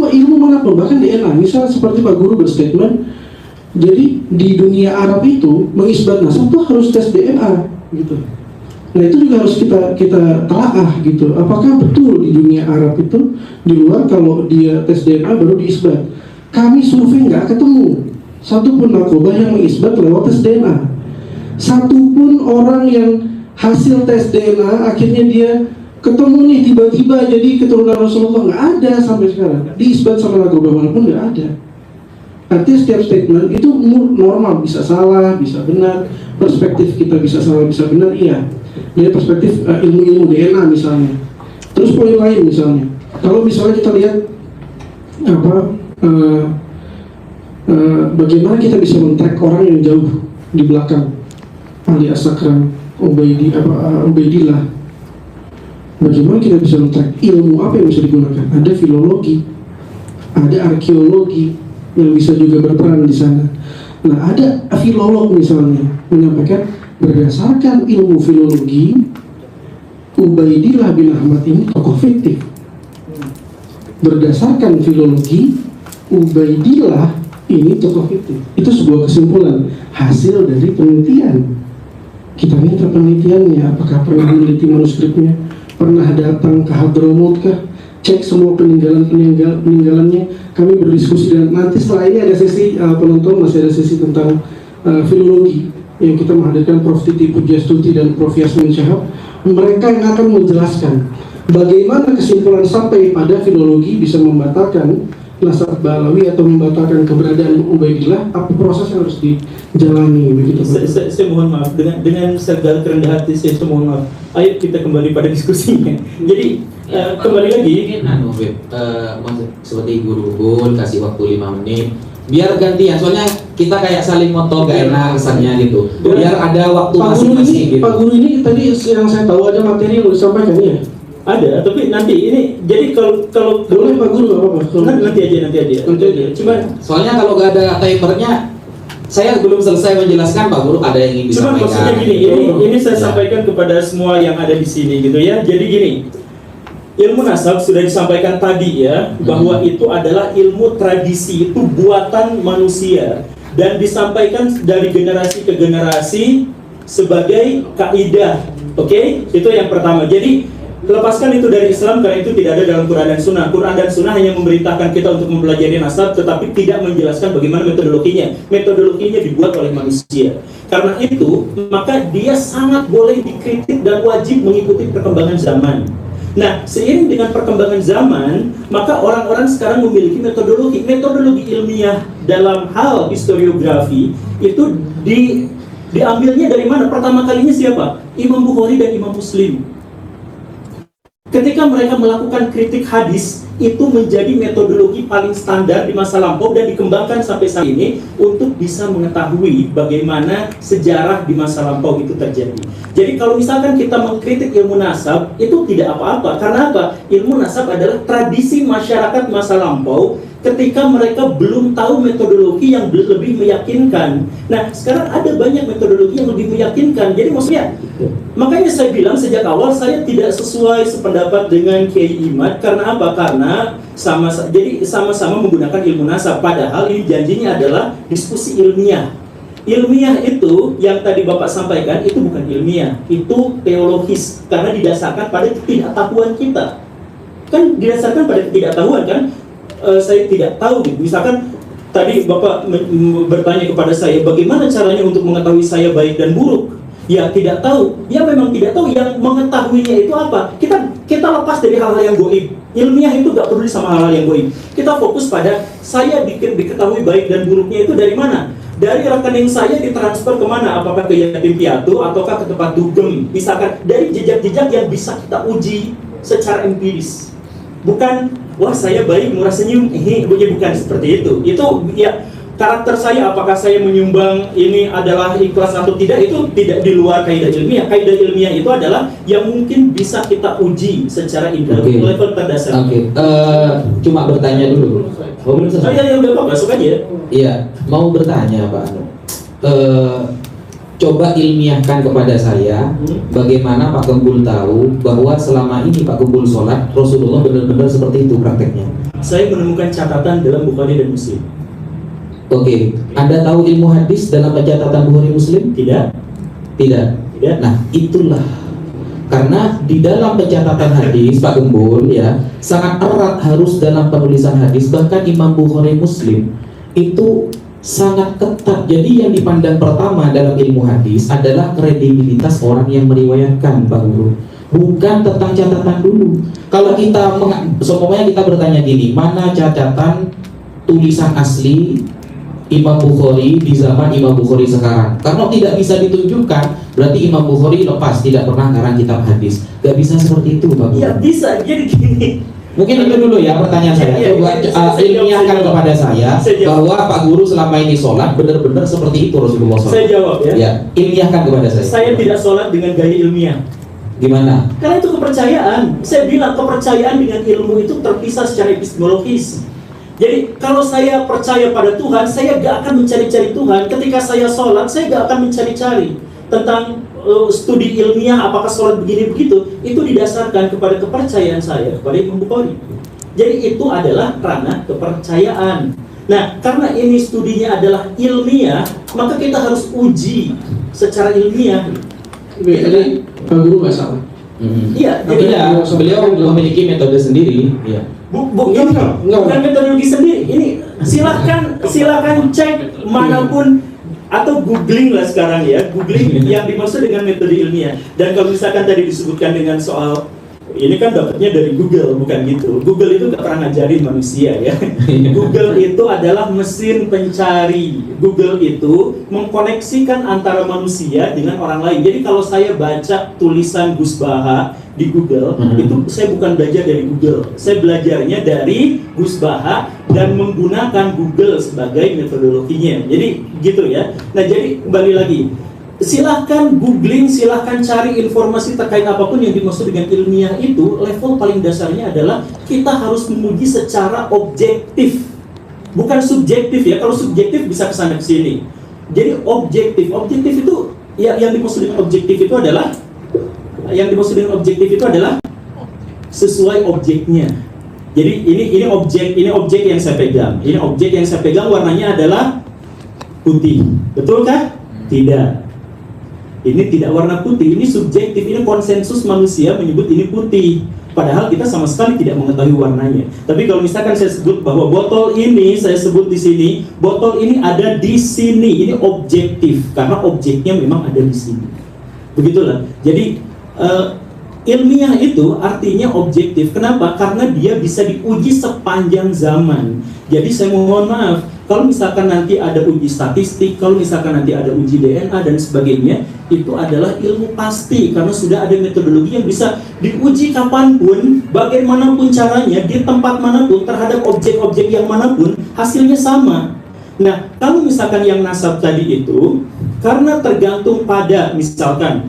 S5: ilmu manapun, bahkan DNA, misalnya seperti Pak Guru berstatement, jadi di dunia Arab itu mengisbat nasab itu harus tes DNA gitu. Nah itu juga harus kita telaah gitu. Apakah betul di dunia Arab itu di luar kalau dia tes DNA baru diisbat? Kami survei nggak ketemu satupun narkoba yang mengisbat lewat tes DNA. Satupun orang yang hasil tes DNA akhirnya dia ketemu nih tiba-tiba jadi keturunan Rasulullah, nggak ada sampai sekarang. Diisbat sama narkoba manapun nggak ada. Artinya setiap statement itu normal, bisa salah, bisa benar. Perspektif kita bisa salah, bisa benar, iya. Dari perspektif ilmu-ilmu DNA misalnya. Terus poin lain misalnya, kalau misalnya kita lihat bagaimana kita bisa men-track orang yang jauh di belakang Ali Asyakran, Ubaidillah. Bagaimana kita bisa men-track ilmu apa yang bisa digunakan? Ada filologi, ada arkeologi yang bisa juga berperan di sana. Nah, ada filolog misalnya menyampaikan berdasarkan ilmu filologi, Ubaidillah bin Ahmad ini tokoh fiktif. Berdasarkan filologi, Ubaidillah ini tokoh fiktif. Itu sebuah kesimpulan hasil dari penelitian. Kita minta penelitiannya, apakah pernah meneliti manuskripnya, pernah datang ke Hadramut kah, cek semua peninggalannya. Kami berdiskusi, dan nanti setelah ini ada sesi penonton, masih ada sesi tentang filologi yang kita menghadirkan Prof. Titi Pujastuti dan Prof. Yasmin Syahab. Mereka yang akan menjelaskan bagaimana kesimpulan sampai pada filologi bisa membatalkan nasab Balawi atau membatalkan keberadaan Ubaidillah, apa proses yang harus dijalani begitu.
S4: Saya mohon maaf dengan segala kerendahan hati, saya mohon maaf. Ayo kita kembali pada diskusinya. Jadi kembali lagi.
S6: Mungkin maksud seperti guru Bun kasih waktu 5 menit. Biar gantian, soalnya kita kayak saling moto gak enak kesannya gitu. Biar ada waktu masing-masing gitu.
S5: Pak Guru ini tadi yang saya tahu ada materi yang disampaikan ya.
S4: Ada, tapi nanti ini jadi kalau
S5: boleh Pak Guru nggak apa-apa.
S4: Nanti aja. Cuma
S6: soalnya kalau gak ada timernya saya belum selesai menjelaskan Pak Guru, ada yang ingin
S4: Cuma
S6: disampaikan.
S4: maksudnya gini, ini saya
S6: Ya.
S4: sampaikan kepada semua yang ada di sini gitu ya. Jadi gini, ilmu nasab sudah disampaikan tadi ya, bahwa itu adalah ilmu tradisi, itu buatan manusia dan disampaikan dari generasi ke generasi sebagai kaidah. Oke? Itu yang pertama. Jadi lepaskan itu dari Islam karena itu tidak ada dalam Quran dan Sunnah. Quran dan Sunnah hanya memerintahkan kita untuk mempelajari nasab, tetapi tidak menjelaskan bagaimana metodologinya. Metodologinya dibuat oleh manusia. Karena itu, maka dia sangat boleh dikritik dan wajib mengikuti perkembangan zaman. Nah, seiring dengan perkembangan zaman, maka orang-orang sekarang memiliki metodologi. Metodologi ilmiah dalam hal historiografi itu diambilnya dari mana? Pertama kalinya siapa? Imam Bukhari dan Imam Muslim. Ketika mereka melakukan kritik hadis, itu menjadi metodologi paling standar di masa lampau dan dikembangkan sampai saat ini untuk bisa mengetahui bagaimana sejarah di masa lampau itu terjadi. Jadi kalau misalkan kita mengkritik ilmu nasab, itu tidak apa-apa. Karena apa? Ilmu nasab adalah tradisi masyarakat masa lampau ketika mereka belum tahu metodologi yang lebih meyakinkan. Nah, sekarang ada banyak metodologi yang lebih meyakinkan. Jadi maksudnya, makanya saya bilang sejak awal saya tidak sesuai sependapat dengan Kiai Imad. Karena apa? Karena sama-sama menggunakan ilmu nasab. Padahal ini janjinya adalah diskusi ilmiah. Ilmiah itu yang tadi Bapak sampaikan itu bukan ilmiah, itu teologis karena didasarkan pada ketidaktahuan kita. Kan didasarkan pada ketidaktahuan kan? Saya tidak tahu gitu. Misalkan tadi Bapak bertanya kepada saya bagaimana caranya untuk mengetahui saya baik dan buruk. Ya tidak tahu. Ya memang tidak tahu. Yang mengetahuinya itu apa? Kita lepas dari hal-hal yang goib. Ilmiah itu gak peduli sama hal-hal yang goib. Kita fokus pada saya diketahui baik dan buruknya itu dari mana? Dari rekening saya ditransfer kemana? Apakah ke yatim piatu ataukah ke tempat dugem? Misalkan dari jejak-jejak yang bisa kita uji secara empiris. Bukan, wah saya baik, murah senyum, bukan seperti itu. Itu ya karakter saya, apakah saya menyumbang ini adalah ikhlas atau tidak, itu tidak di luar kaidah ilmiah. Kaidah ilmiah itu adalah yang mungkin bisa kita uji secara indera level terdasar.
S6: Cuma bertanya dulu. Oh, belum selesai.
S4: Ya udah Pak, masuk aja.
S6: Iya, mau bertanya Pak Anu. Coba ilmiahkan kepada saya bagaimana Pak Gembul tahu bahwa selama ini Pak Gembul sholat Rasulullah benar-benar seperti itu prakteknya.
S4: Saya menemukan catatan dalam Bukhari dan Muslim.
S6: Oke, Anda tahu ilmu hadis dalam pencatatan Bukhari Muslim?
S4: Tidak.
S6: Tidak. Nah, itulah karena di dalam pencatatan hadis Pak Gembul ya sangat erat harus dalam penulisan hadis, bahkan Imam Bukhari Muslim itu sangat ketat. Jadi yang dipandang pertama dalam ilmu hadis adalah kredibilitas orang yang meriwayatkan, Pak Guru. Bukan tentang catatan dulu. Kalau kita seumpamanya kita bertanya gini, mana catatan tulisan asli Imam Bukhari di zaman Imam Bukhari sekarang? Karena tidak bisa ditunjukkan, berarti Imam Bukhari lepas, tidak pernah ngarang kitab hadis. Gak bisa seperti itu, Pak Guru.
S4: Ya bisa, jadi gini.
S6: Mungkin itu dulu ya pertanyaan saya. Coba ilmiahkan kepada saya bahwa Pak Guru selama ini sholat benar-benar seperti itu Rasulullah SAW.
S4: Saya jawab ya.
S6: Ya, ilmiahkan kepada saya.
S4: Saya tidak sholat dengan gaya ilmiah.
S6: Gimana?
S4: Karena itu kepercayaan. Saya bilang kepercayaan dengan ilmu itu terpisah secara epistemologis. Jadi kalau saya percaya pada Tuhan, saya gak akan mencari-cari Tuhan. Ketika saya sholat, saya gak akan mencari-cari tentang studi ilmiah apakah sholat begini begitu. Itu didasarkan kepada kepercayaan saya kepada Imam Bukhari. Jadi itu adalah ranah kepercayaan. Nah, karena ini studinya adalah ilmiah, maka kita harus uji secara ilmiah.
S5: Jadi Pak Guru nggak salah.
S4: Iya,
S6: Jadi
S4: jadi
S6: beliau memiliki metode sendiri. Ya.
S4: bukan metodologi sendiri. Ini silakan cek manapun atau googling lah sekarang ya, googling yang dimaksud dengan metode ilmiah. Dan kalau misalkan tadi disebutkan dengan soal ini kan dapatnya dari Google, bukan gitu. Google itu gak pernah ngajarin manusia ya. Google itu adalah mesin pencari. Google itu mengkoneksikan antara manusia dengan orang lain. Jadi kalau saya baca tulisan Gus Baha di Google, itu saya bukan belajar dari Google. Saya belajarnya dari Gus Baha dan menggunakan Google sebagai metodologinya. Jadi gitu ya. Nah jadi kembali lagi, silahkan googling, silahkan cari informasi terkait apapun yang dimaksud dengan ilmiah itu. Level paling dasarnya adalah kita harus menguji secara objektif, bukan subjektif ya. Kalau subjektif bisa kesana kesini. Jadi objektif itu ya, yang dimaksud dengan objektif itu adalah sesuai objeknya. Jadi ini objek yang saya pegang. Ini objek yang saya pegang warnanya adalah putih. Betul kah? Tidak. Ini tidak warna putih, ini subjektif, ini konsensus manusia menyebut ini putih. Padahal kita sama sekali tidak mengetahui warnanya. Tapi kalau misalkan saya sebut bahwa botol ini, saya sebut di sini, botol ini ada di sini, ini objektif karena objeknya memang ada di sini. Begitulah. Jadi ilmiah itu artinya objektif. Kenapa? Karena dia bisa diuji sepanjang zaman. Jadi saya mohon maaf, kalau misalkan nanti ada uji statistik, kalau misalkan nanti ada uji DNA dan sebagainya, itu adalah ilmu pasti karena sudah ada metodologi yang bisa diuji kapanpun, bagaimanapun caranya, di tempat manapun, terhadap objek-objek yang manapun, hasilnya sama. Nah, kalau misalkan yang nasab tadi itu, karena tergantung pada misalkan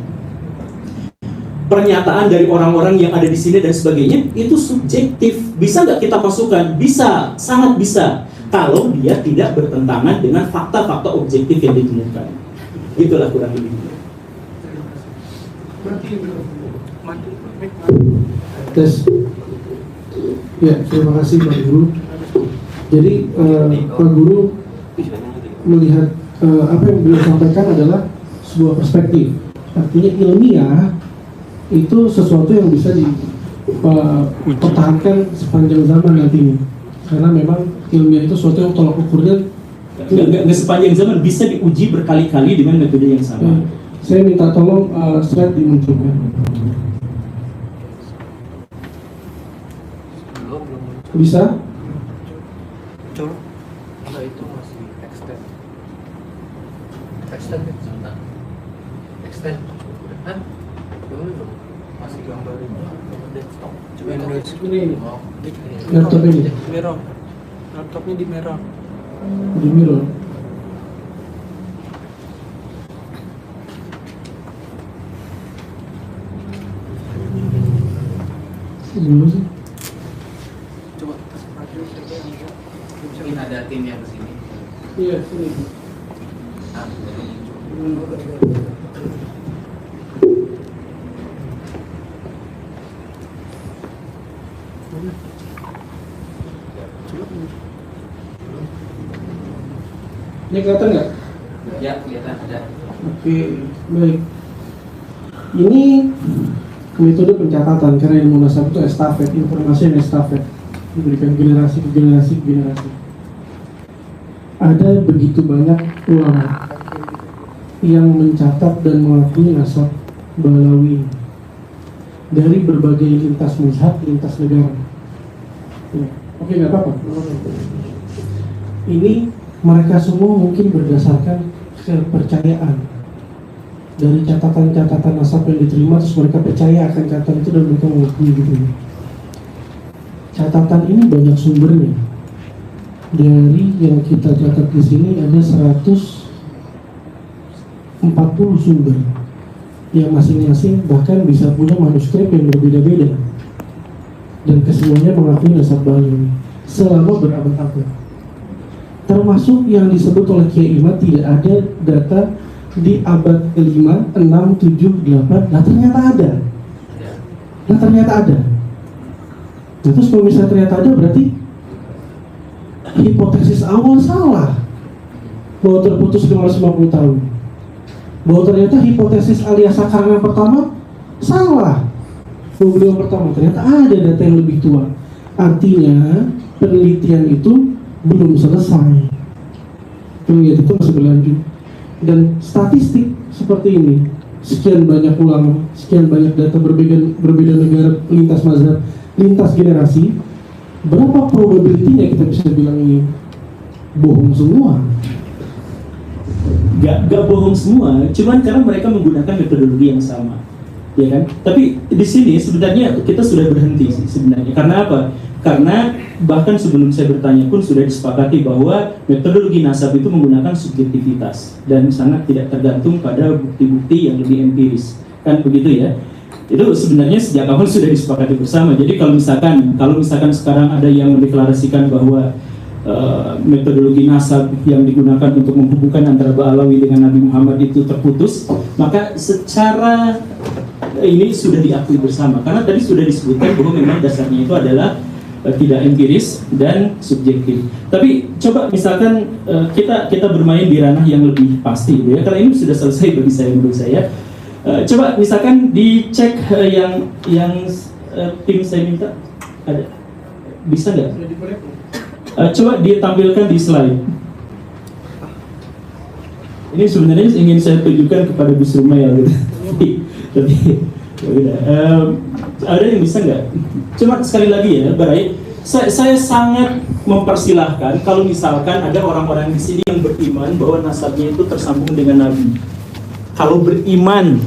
S4: pernyataan dari orang-orang yang ada di sini dan sebagainya, itu subjektif. Bisa nggak kita masukkan? Bisa, sangat bisa. Kalau dia tidak bertentangan dengan fakta-fakta objektif yang ditemukan. Itulah kurang lebih.
S5: Tes. Ya, terima kasih Pak Guru. Jadi Pak Guru melihat apa yang beliau sampaikan adalah sebuah perspektif. Artinya ilmiah itu sesuatu yang bisa dipertahankan sepanjang zaman nantinya. Karena memang ilmiah itu sesuatu yang tolak ukurnya
S4: nggak sepanjang zaman, bisa diuji berkali-kali dengan metode yang sama.
S5: Saya minta tolong slide dimunculkan. Bisa?
S7: Itu masih extend. Extend. Hah? Belum. Masih gambarin. Desktop. Coba
S5: Ini. Laptop ini.
S7: Mirror. Laptopnya di mirror.
S5: Di mirror. Gimana sih?
S7: Coba mungkin ada tim yang kesini.
S5: Iya, sini. Ini kelihatan nggak?
S7: Ya, kelihatan ada.
S5: Oke, baik. Ini metode pencatatan karena ilmu nasab itu estafet, informasi yang estafet diberikan generasi ke generasi ke generasi. Ada begitu banyak ulama yang mencatat dan mengakui nasab Balawi dari berbagai lintas mazhab, lintas negara. Ya. Oke, nggak apa-apa. Ini mereka semua mungkin berdasarkan kepercayaan dari catatan-catatan nasab yang diterima, terus mereka percaya akan catatan itu dan mereka mengakui gitu. Catatan ini banyak sumbernya. Dari yang kita catat di sini ada 140 sumber yang masing-masing bahkan bisa punya manuskrip yang berbeda-beda dan kesemuanya mengakui nasab Balawi selama berabad-abad. Termasuk yang disebut oleh Kiai Imad tidak ada data di abad ke-5, 6, 7, 8. Nah ternyata ada. Nah, terus kalau misalnya ternyata ada, berarti hipotesis awal salah bahwa terputus 550 tahun. Bahwa ternyata hipotesis alias Sakar yang pertama salah. Bahwa beliau pertama ternyata ada data yang lebih tua. Artinya penelitian itu belum selesai. Penelitian itu masih berlanjut. Dan statistik seperti ini, sekian banyak ulama, sekian banyak data berbeda negara, lintas mazhab, lintas generasi, berapa probability-nya kita bisa bilang ini bohong semua?
S4: Gak bohong semua, cuman karena mereka menggunakan metodologi yang sama, ya kan? Tapi di sini sebenarnya kita sudah berhenti sih sebenarnya. Karena apa? Karena bahkan sebelum saya bertanya pun sudah disepakati bahwa metodologi nasab itu menggunakan subjektivitas dan sangat tidak tergantung pada bukti-bukti yang lebih empiris, kan begitu ya? Itu sebenarnya sejak awal sudah disepakati bersama. Jadi kalau misalkan sekarang ada yang mendeklarasikan bahwa metodologi nasab yang digunakan untuk menghubungkan antara Ba'alawi dengan Nabi Muhammad itu terputus, maka secara ini sudah diakui bersama. Karena tadi sudah disebutkan bahwa memang dasarnya itu adalah tidak empiris dan subjektif. Tapi coba misalkan kita bermain di ranah yang lebih pasti, gitu ya. Karena ini sudah selesai bagi saya, menurut saya. Coba misalkan dicek yang tim saya minta ada, bisa nggak? Coba ditampilkan di slide. Ini sebenarnya ingin saya tunjukkan kepada Bu Sumail gitu. Tapi ada yang bisa nggak? Cuma sekali lagi ya, Barai, saya sangat mempersilahkan kalau misalkan ada orang-orang di sini yang beriman bahwa nasabnya itu tersambung dengan Nabi. Kalau beriman,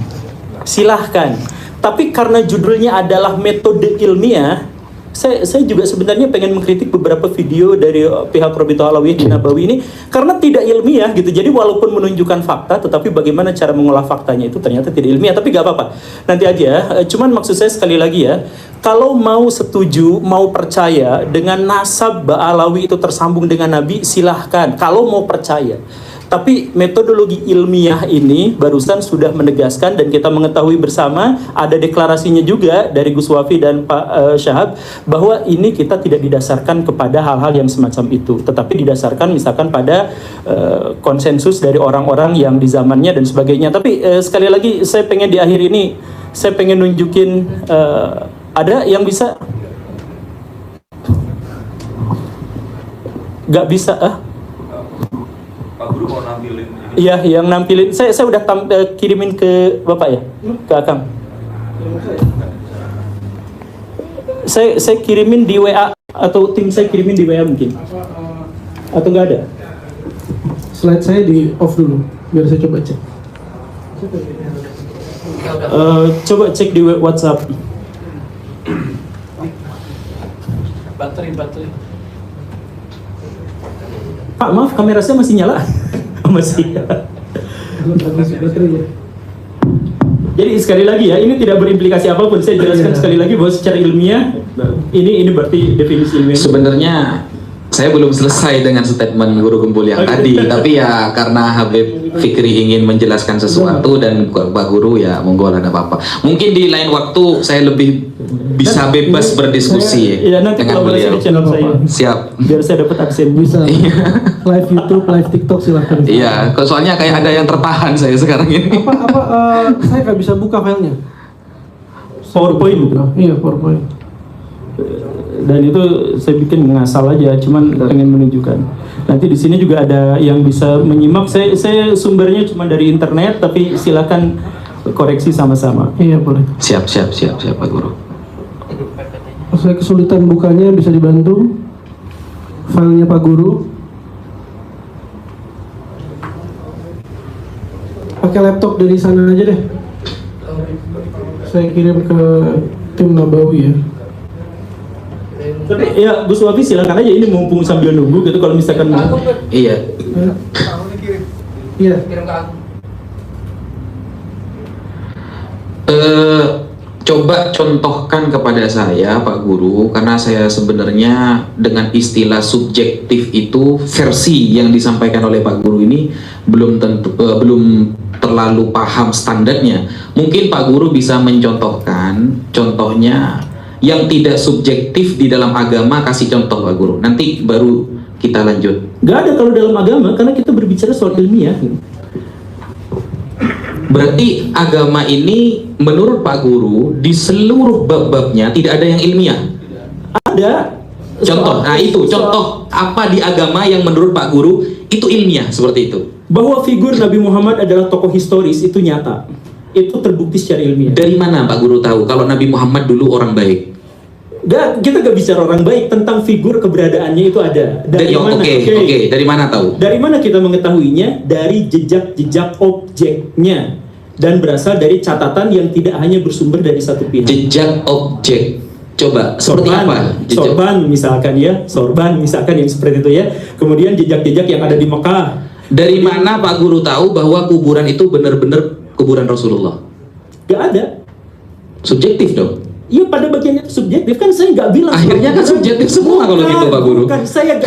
S4: silahkan. Tapi karena judulnya adalah metode ilmiah, saya juga sebenarnya pengen mengkritik beberapa video dari pihak Robito Alawiyah di Nabawi ini karena tidak ilmiah gitu. Jadi walaupun menunjukkan fakta, tetapi bagaimana cara mengolah faktanya itu ternyata tidak ilmiah. Tapi gak apa-apa, nanti aja. Cuman maksud saya sekali lagi ya, kalau mau setuju, mau percaya dengan nasab Ba'alawi itu tersambung dengan Nabi, silahkan. Kalau mau percaya. Tapi metodologi ilmiah ini barusan sudah menegaskan dan kita mengetahui bersama, ada deklarasinya juga dari Gus Wafi dan Pak Syahab, bahwa ini kita tidak didasarkan kepada hal-hal yang semacam itu, tetapi didasarkan misalkan pada konsensus dari orang-orang yang di zamannya dan sebagainya. Tapi sekali lagi saya pengen di akhir ini, saya pengen nunjukin, ada yang bisa? Gak bisa,
S7: Pak Guru mau nampilin ini.
S4: Iya, yang nampilin. Saya udah kirimin ke Bapak ya, ke Akang. Saya kirimin di WA atau tim saya kirimin di WA mungkin. Atau nggak ada?
S5: Slide saya di off dulu, biar saya coba cek.
S4: Coba cek di WhatsApp.
S7: Baterai.
S4: Pak, maaf, kamera saya masih nyala. Masih. Jadi sekali lagi ya, ini tidak berimplikasi apapun. Saya jelaskan sekali lagi bahwa secara ilmiah ini berarti definisi ilmiah.
S6: Sebenarnya saya belum selesai dengan statement Guru Gembul yang tadi, tapi ya karena Habib Fikri ingin menjelaskan sesuatu dan Pak Guru ya monggo lah, ada apa-apa. Mungkin di lain waktu saya lebih bisa bebas berdiskusi
S4: Iya, nanti
S6: dengan
S4: kalau
S6: beliau.
S4: di channel saya.
S6: Siap.
S4: Biar saya dapat aksen.
S5: Bisa live YouTube, live TikTok silahkan.
S6: Iya, soalnya kayak ada yang tertahan saya sekarang ini.
S5: Saya nggak bisa buka filenya.
S4: PowerPoint.
S5: Iya, PowerPoint.
S4: Dan itu saya bikin ngasal aja, cuman pengen menunjukkan. Nanti di sini juga ada yang bisa menyimak. Saya sumbernya cuma dari internet, tapi silakan koreksi sama-sama.
S5: Iya, boleh.
S6: Siap Pak Guru.
S5: Saya kesulitan bukanya, bisa dibantu filenya Pak Guru. Pakai laptop dari sana aja deh. Saya kirim ke tim Nabawi ya.
S4: Tapi ya Gus Wafi silakan aja, ini mumpung sambil nunggu gitu, kalau misalkan
S6: Iya.
S5: Iya.
S6: Coba contohkan kepada saya Pak Guru, karena saya sebenarnya dengan istilah subjektif itu versi yang disampaikan oleh Pak Guru ini belum terlalu paham standarnya. Mungkin Pak Guru bisa mencontohkan contohnya yang tidak subjektif di dalam agama, kasih contoh Pak Guru. Nanti baru kita lanjut.
S4: nggak ada kalau dalam agama, karena kita berbicara soal ilmiah.
S6: Berarti agama ini menurut Pak Guru di seluruh bab-babnya tidak ada yang ilmiah.
S4: Ada
S6: Contoh, nah itu contoh apa di agama yang menurut Pak Guru itu ilmiah seperti itu.
S4: bahwa figur Nabi Muhammad adalah tokoh historis itu nyata, itu terbukti secara ilmiah.
S6: Dari mana Pak Guru tahu kalau Nabi Muhammad dulu orang baik?
S4: Kita gak bicara orang baik, tentang figur keberadaannya itu ada. Dari mana?
S6: Oke, dari mana tahu?
S4: Dari mana kita mengetahuinya? Dari jejak-jejak objeknya, dan berasal dari catatan yang tidak hanya bersumber dari satu pihak.
S6: Jejak objek. Coba seperti
S4: Sorban,
S6: apa?
S4: sorban misalkan yang seperti itu ya. Kemudian jejak-jejak yang ada di Mekah.
S6: Dari mana Pak Guru tahu bahwa kuburan itu benar-benar kuburan Rasulullah?
S4: Gak ada.
S6: Subjektif dong.
S4: Iya, pada bagiannya subjektif kan, saya nggak bilang.
S6: Akhirnya kan subjektif semua kalau gitu Pak Guru.
S4: Bukan, saya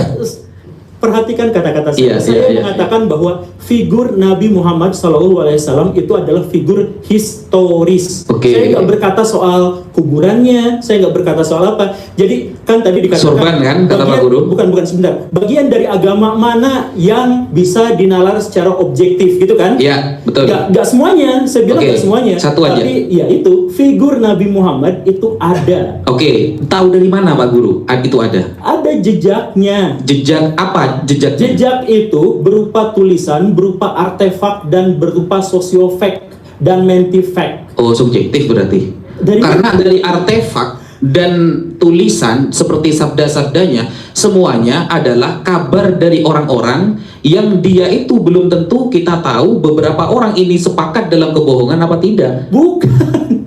S4: perhatikan kata-kata saya.
S6: Iya,
S4: Saya
S6: iya,
S4: mengatakan bahwa figur Nabi Muhammad SAW itu adalah figur historis.
S6: Oke.
S4: Saya nggak berkata soal kuburannya, saya nggak berkata soal apa. Jadi kan tadi dikatakan
S6: Sorban kan, kata Pak Guru?
S4: Bukan sebentar. Bagian dari agama mana yang bisa dinalar secara objektif gitu kan?
S6: Iya, betul.
S4: Nggak semuanya. Saya bilang
S6: Oke,
S4: nggak semuanya.
S6: satu aja.
S4: Tapi ya itu figur Nabi Muhammad itu ada.
S6: Oke, tahu dari mana Pak Guru? Itu ada.
S4: Ada jejaknya.
S6: Jejak apa? Jejak.
S4: Jejak itu berupa tulisan, berupa artefak, dan berupa sosiofact dan mentifact.
S6: Oh, subjektif berarti. Karena dari artefak dan tulisan seperti sabda-sabdanya, semuanya adalah kabar dari orang-orang yang dia itu belum tentu kita tahu beberapa orang ini sepakat dalam kebohongan apa tidak.
S4: Bukan.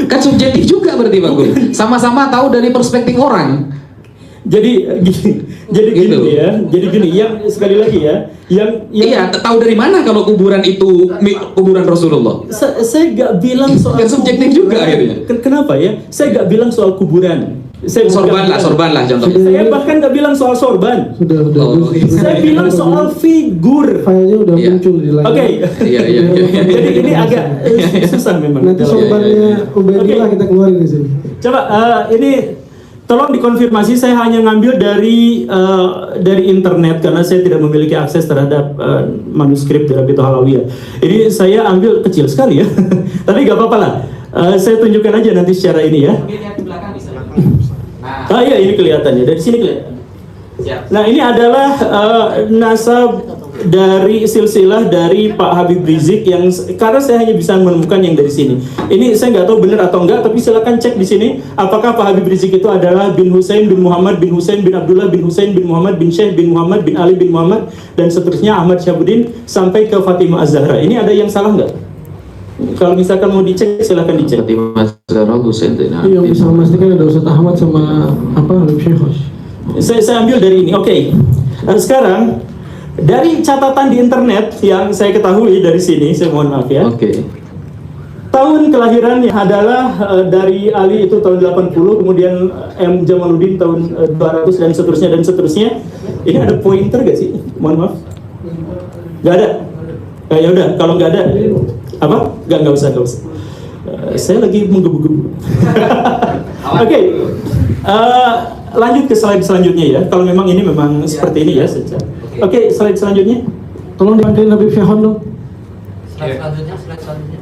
S6: Kan subjektif juga berarti Pak Guru. Sama-sama tahu dari perspektif orang.
S4: Jadi gini
S6: Gitu.
S4: ya. Jadi gini, yang sekali lagi ya, yang
S6: Iya, tahu dari mana kalau kuburan itu kuburan Rasulullah?
S4: saya nggak bilang soal
S6: Kan subjektif juga akhirnya.
S4: Kenapa ya? Saya nggak bilang soal kuburan. Saya
S6: Sorban lah contohnya.
S4: Saya bahkan nggak bilang soal sorban.
S5: Sudah.
S6: Oh,
S4: Saya bilang soal figur.
S5: Filenya udah
S6: Iya.
S5: muncul di layar.
S4: Oke.
S6: Iya.
S4: Jadi ini agak susah memang.
S5: Nanti sorbannya Ubaidillah kita keluarin di sini.
S4: Coba ini tolong dikonfirmasi, saya hanya ngambil dari internet karena saya tidak memiliki akses terhadap manuskrip dari Bito Halawiyah. Ini saya ambil kecil sekali ya, tapi nggak apa-apa lah. Saya tunjukkan aja nanti secara ini ya. Ah iya, ini kelihatannya dari sini kelihatan. Nah ini adalah nasab dari silsilah dari Pak Habib Rizik yang karena saya hanya bisa menemukan yang dari sini. Ini saya nggak tahu benar atau enggak, tapi silakan cek di sini apakah Pak Habib Rizik itu adalah bin Husain bin Muhammad bin Husain bin Abdullah bin Husain bin Muhammad bin Syekh bin Muhammad bin Ali bin Muhammad dan seterusnya Ahmad Syabuddin sampai ke Fatimah Az-Zahra. Ini ada yang salah nggak? Kalau misalkan mau dicek silakan dicek.
S6: Fatimah Az-Zahra Husain Zainal
S5: Yang bisa memastikan ada Ustaz Ahmad sama Habib Syekh.
S4: Saya ambil dari ini. Oke. Sekarang dari catatan di internet yang saya ketahui dari sini, saya mohon maaf ya.
S6: Oke.
S4: Tahun kelahirannya adalah dari Ali itu tahun 80, kemudian M Jamaluddin tahun 200 dan seterusnya. Ini ada pointer gak sih? Mohon maaf. Gak ada. Ya udah, kalau nggak ada apa? Nggak usah. Saya lagi menggebu-gebu. Oke. Lanjut ke slide selanjutnya ya. Kalau memang ini memang seperti ini ya saja. Oke, slide selanjutnya.
S5: Tolong dipanggilin Habib Syahon dong.
S7: Slide selanjutnya.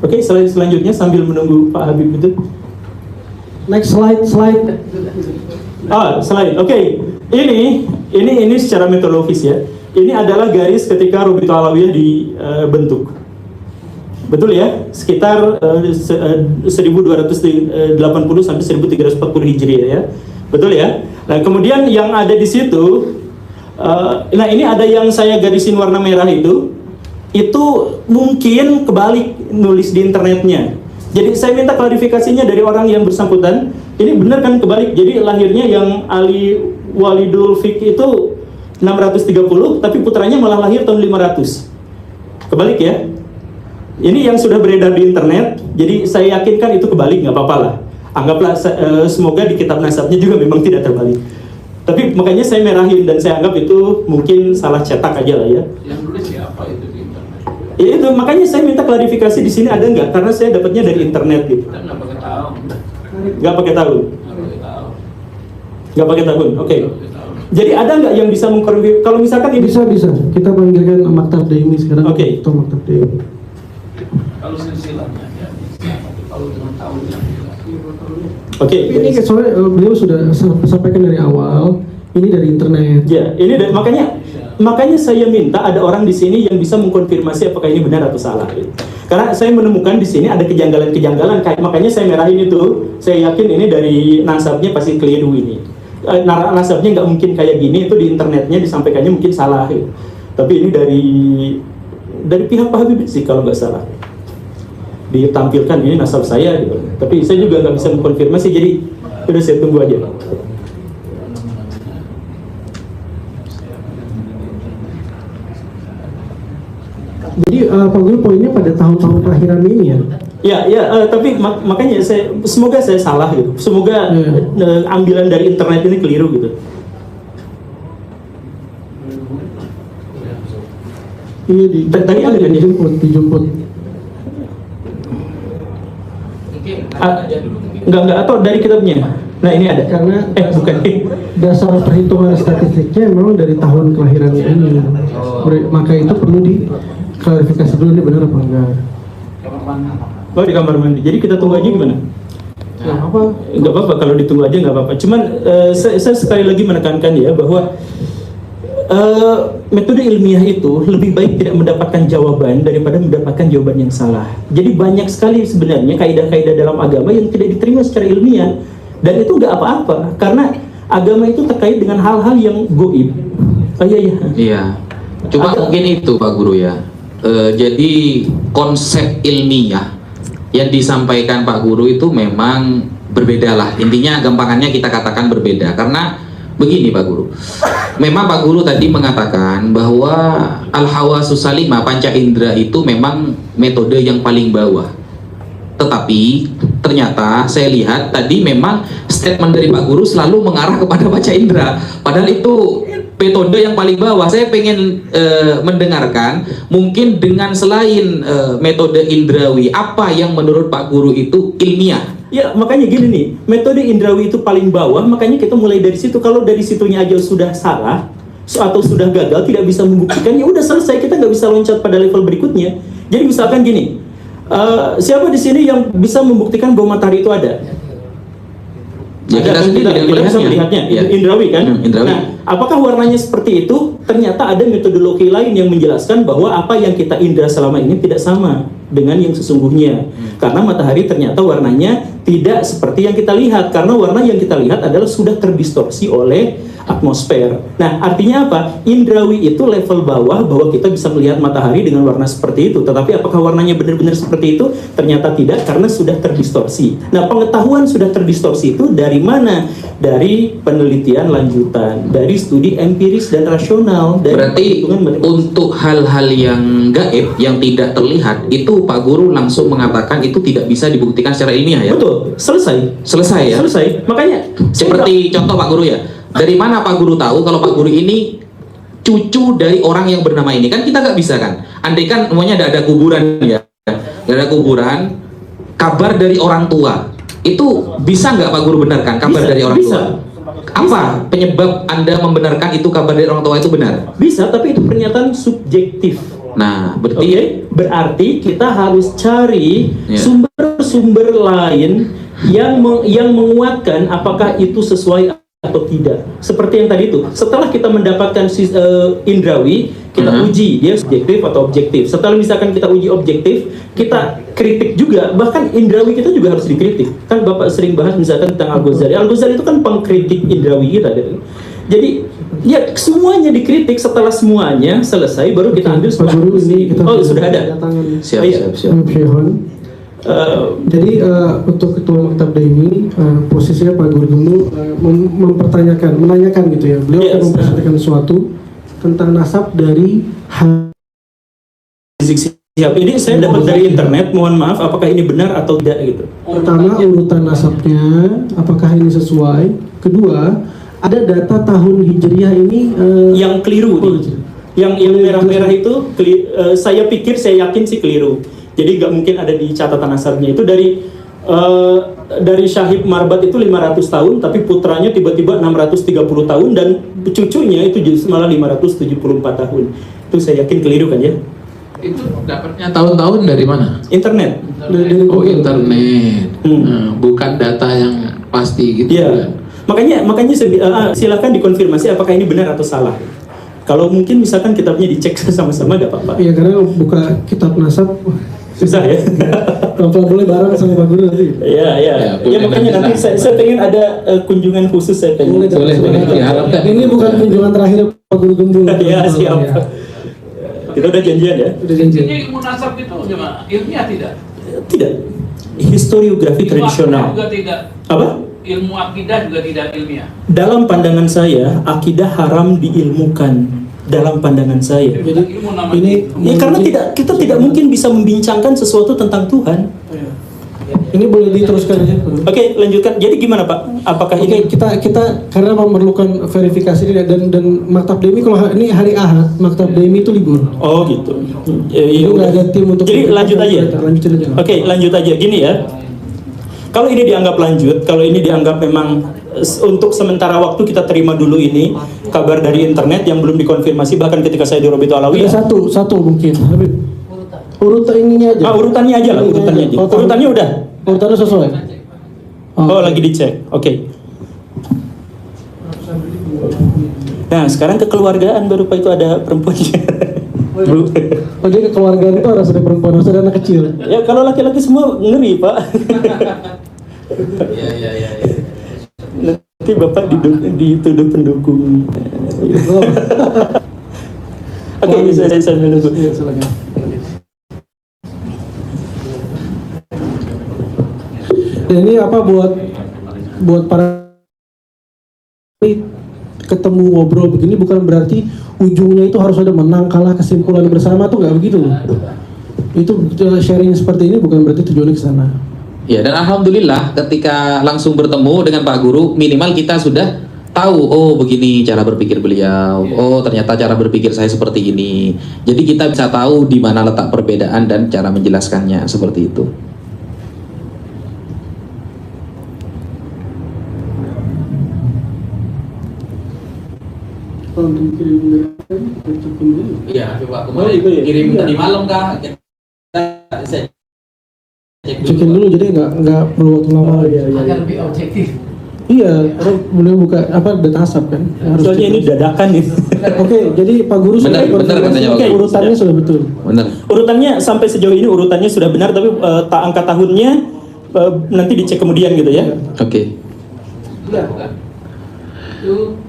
S4: Oke, slide selanjutnya sambil menunggu Pak Habib itu.
S5: Next slide.
S4: Slide. Oke. Ini secara metodologis ya. Ini adalah garis ketika Rabithah Alawiyah dibentuk. Betul ya? Sekitar 1280 sampai 1340 Hijriah ya. Betul ya? Nah, kemudian yang ada di situ nah ini ada yang saya garisin warna merah itu mungkin kebalik nulis di internetnya. Jadi saya minta klarifikasinya dari orang yang bersangkutan. Ini benar kan kebalik? Jadi lahirnya yang Ali Walidul Fiqh itu 630, tapi putranya malah lahir tahun 500. Kebalik ya? Ini yang sudah beredar di internet. Jadi saya yakinkan itu kebalik, nggak apa-apa lah. Anggaplah semoga di kitab nasabnya juga memang tidak terbalik. Tapi makanya saya merahin dan saya anggap itu mungkin salah cetak aja lah ya.
S7: Yang nulis siapa itu di internet?
S4: Ya itu makanya saya minta klarifikasi di sini ada nggak? Karena saya dapatnya dari internet gitu.
S7: Kita nggak pakai tahu.
S4: Nggak pakai tahun. Nggak pakai tahun. Oke. Jadi ada nggak yang bisa mengkonfirmasi? Kalau misalkan ini
S5: Bisa. Kita panggilkan Maktab Daimi sekarang.
S4: Oke.
S5: Atau Maktab Daimi.
S7: Kalau silsilahnya ya bisa, tapi kalau dengan tahunnya
S4: Oke.
S5: Ini soalnya beliau sudah sampaikan dari awal. Ini dari internet.
S4: Ya, ini makanya saya minta ada orang di sini yang bisa mengkonfirmasi apakah ini benar atau salah. Gitu. Karena saya menemukan di sini ada kejanggalan-kejanggalan, makanya saya merahin itu. Saya yakin ini dari nasabnya pasti keliru ini. Nasabnya nggak mungkin kayak gini, itu di internetnya disampaikannya mungkin salah. Gitu. Tapi ini dari pihak Pak Habib sih kalau nggak salah. Ditampilkan ini nasab saya gitu. Tapi saya juga nggak bisa mengkonfirmasi, jadi udah saya tunggu aja.
S5: Jadi Pak Guru poinnya pada tahun-tahun kelahiran ini ya.
S4: Ya, tapi makanya semoga saya salah gitu. Semoga ambilan dari internet ini keliru gitu.
S5: Iya
S4: Tadi ada kan dia?
S5: dijemput.
S4: Enggak atau dari kitabnya. Nah ini ada.
S5: Karena
S4: Bukan.
S5: dasar perhitungan statistiknya memang dari tahun kelahirannya ini. Maka itu perlu diklarifikasi dulu ini benar apa enggak.
S4: Oh di kamar mandi. Jadi kita tunggu aja gimana?
S5: Nah, apa?
S4: Nggak apa-apa kalau ditunggu aja nggak apa-apa. Cuman saya sekali lagi menekankan ya bahwa metode ilmiah itu lebih baik tidak mendapatkan jawaban daripada mendapatkan jawaban yang salah. Jadi banyak sekali sebenarnya kaidah-kaidah dalam agama yang tidak diterima secara ilmiah, dan itu nggak apa-apa karena agama itu terkait dengan hal-hal yang goib. Oh iya.
S6: Iya. Cuma mungkin itu Pak Guru ya. Jadi konsep ilmiah yang disampaikan Pak Guru itu memang berbeda lah. Intinya gampangannya kita katakan berbeda karena begini Pak Guru. Memang Pak Guru tadi mengatakan bahwa al-hawasus salimah, panca indera itu memang metode yang paling bawah. Tetapi ternyata saya lihat tadi memang statement dari Pak Guru selalu mengarah kepada panca indera. Padahal itu metode yang paling bawah. Saya pengen mendengarkan mungkin dengan selain metode indrawi, apa yang menurut Pak Guru itu ilmiah?
S4: Ya makanya gini nih, metode indrawi itu paling bawah, makanya kita mulai dari situ. Kalau dari situnya aja sudah salah atau sudah gagal, tidak bisa membuktikan, ya udah selesai, kita nggak bisa loncat pada level berikutnya. Jadi misalkan gini, siapa di sini yang bisa membuktikan bahwa matahari itu ada?
S6: Ya, kita sendiri
S4: kita bisa melihatnya,
S6: ya.
S4: indrawi kan?
S6: Indrawi.
S4: Nah, apakah warnanya seperti itu? Ternyata ada metodologi lain yang menjelaskan bahwa apa yang kita indra selama ini tidak sama dengan yang sesungguhnya. Karena matahari ternyata warnanya tidak seperti yang kita lihat, karena warna yang kita lihat adalah sudah terdistorsi oleh atmosfer. Nah, artinya apa? Indrawi itu level bawah bahwa kita bisa melihat matahari dengan warna seperti itu. Tetapi apakah warnanya benar-benar seperti itu? Ternyata tidak, karena sudah terdistorsi. Nah, pengetahuan sudah terdistorsi itu dari mana? Dari penelitian lanjutan, dari studi empiris dan rasional. Dari
S6: berarti untuk hal-hal yang gaib, yang tidak terlihat, itu Pak Guru langsung mengatakan itu tidak bisa dibuktikan secara ilmiah ya?
S4: Betul, selesai.
S6: Selesai ya?
S4: Selesai. Makanya
S6: seperti contoh Pak Guru ya, dari mana Pak Guru tahu kalau Pak Guru ini cucu dari orang yang bernama ini? Kan kita nggak bisa kan? Andai kan semuanya ada kuburan ya, ada kuburan, kabar dari orang tua, itu bisa nggak Pak Guru benarkan kabar dari orang tua? Apa penyebab Anda membenarkan itu kabar dari orang tua itu benar?
S4: Bisa, tapi itu pernyataan subjektif.
S6: Nah, berarti
S4: berarti kita harus cari sumber-sumber lain yang menguatkan apakah itu sesuai atau tidak. Seperti yang tadi itu, setelah kita mendapatkan indrawi, kita uji dia subjektif atau objektif. Setelah misalkan kita uji objektif, kita kritik juga, bahkan indrawi kita juga harus dikritik. Kan Bapak sering bahas misalkan tentang Al-Ghazali. Al-Ghazali itu kan pengkritik indrawi kita gitu. Jadi ya semuanya dikritik, setelah semuanya selesai baru kita ambil sebuah
S5: ini kita
S4: sudah ada.
S6: siap.
S5: Jadi untuk ketua maktab ini posisinya Pak Guru Gemu menanyakan gitu ya, beliau akan memperhatikan sesuatu tentang nasab dari
S4: Siap, ini saya dapat dari internet, mohon maaf apakah ini benar atau tidak gitu.
S5: Pertama, urutan nasabnya apakah ini sesuai. Kedua, ada data tahun Hijriah ini
S4: yang keliru nih. Yang merah-merah itu saya yakin sih keliru. Jadi nggak mungkin ada di catatan nasabnya. Itu dari Syahib Marbat itu 500 tahun, tapi putranya tiba-tiba 630 tahun dan cucunya itu justru malah 574 tahun. Itu saya yakin keliru kan ya?
S7: Itu dapatnya tahun-tahun dari mana?
S4: Internet.
S7: Oh, internet. Nah, bukan data yang pasti gitu.
S4: Iya. Makanya silakan dikonfirmasi apakah ini benar atau salah. Kalau mungkin misalkan kitabnya dicek sama-sama nggak apa-apa.
S5: Iya, karena buka kitab nasab
S4: susah ya.
S5: Kalau boleh bareng sama Pak Guru nanti.
S4: Iya. Ya makanya nanti saya pengen ada kunjungan khusus saya pengen.
S7: Boleh. Diharapkan.
S5: Ini bukan kunjungan terakhir Pak Guru Gembul.
S4: Iya, siap. Kita udah janjian ya?
S5: Udah janjian.
S7: Jadi munasab itu gimana? Ilmiah tidak?
S4: Tidak. Historiografi tradisional.
S7: Juga tidak.
S4: Apa?
S7: Ilmu akidah juga tidak ilmiah.
S4: Dalam pandangan saya, akidah haram diilmukan. Dalam pandangan saya.
S5: Jadi
S7: Ilmu namanya
S5: ini
S4: Ya karena kita tidak mungkin bisa membincangkan sesuatu tentang Tuhan.
S5: Ini boleh diteruskan aja.
S4: Oke, lanjutkan. Jadi gimana Pak? Apakah
S5: Oke,
S4: ini
S5: kita karena memerlukan verifikasi ini dan Maktab DMI kalau ini hari Ahad, Maktab DMI itu libur.
S4: Oh gitu.
S5: Jadi nggak ada tim untuk.
S4: Jadi lanjut aja.
S5: Lanjutin aja.
S4: Oke, lanjut aja. Gini ya. Kalau ini dianggap lanjut, kalau ini dianggap memang untuk sementara waktu kita terima dulu ini kabar dari internet yang belum dikonfirmasi, bahkan ketika saya di Robitul Alawiyah.
S5: Ada satu mungkin. Urutan ininya aja.
S4: Urutannya aja lah, urutannya aja. Urutannya udah.
S5: Urutannya sesuai.
S4: Oh, lagi dicek. Oke. Nah, sekarang kekeluargaan baru Pak itu ada perempuannya. Bu.
S5: Oh, jadi kekeluargaan itu harus ada perempuan, harus ada anak kecil.
S4: Ya, kalau laki-laki semua ngeri, Pak.
S7: Iya.
S4: Nanti Bapak dituduh pendukung. Oke, saya menunggu.
S5: Iya, silakan. Dan ini apa buat para ketemu ngobrol begini bukan berarti ujungnya itu harus ada menang kalah kesimpulan bersama tuh nggak begitu. Itu sharing seperti ini bukan berarti tujuannya ke sana.
S6: Ya, dan alhamdulillah ketika langsung bertemu dengan Pak Guru, minimal kita sudah tahu, oh begini cara berpikir beliau, oh ternyata cara berpikir saya seperti ini. Jadi kita bisa tahu di mana letak perbedaan dan cara menjelaskannya seperti itu. Iya, coba kemarin kirim tadi malam kah?
S5: Cekin dulu jadi nggak perlu waktu lama.
S7: Agar lebih objektif.
S5: Iya, orang boleh buka apa data asap kan? Harus
S4: Soalnya ini dadakan nih.
S5: Oke, jadi Pak Guru sudah
S6: Benar katanya Pak Guru.
S5: urutannya sudah betul.
S6: Benar.
S4: Urutannya sampai sejauh ini urutannya sudah benar, tapi angka tahunnya nanti dicek kemudian gitu ya.
S6: Oke.
S7: Bukan. Itu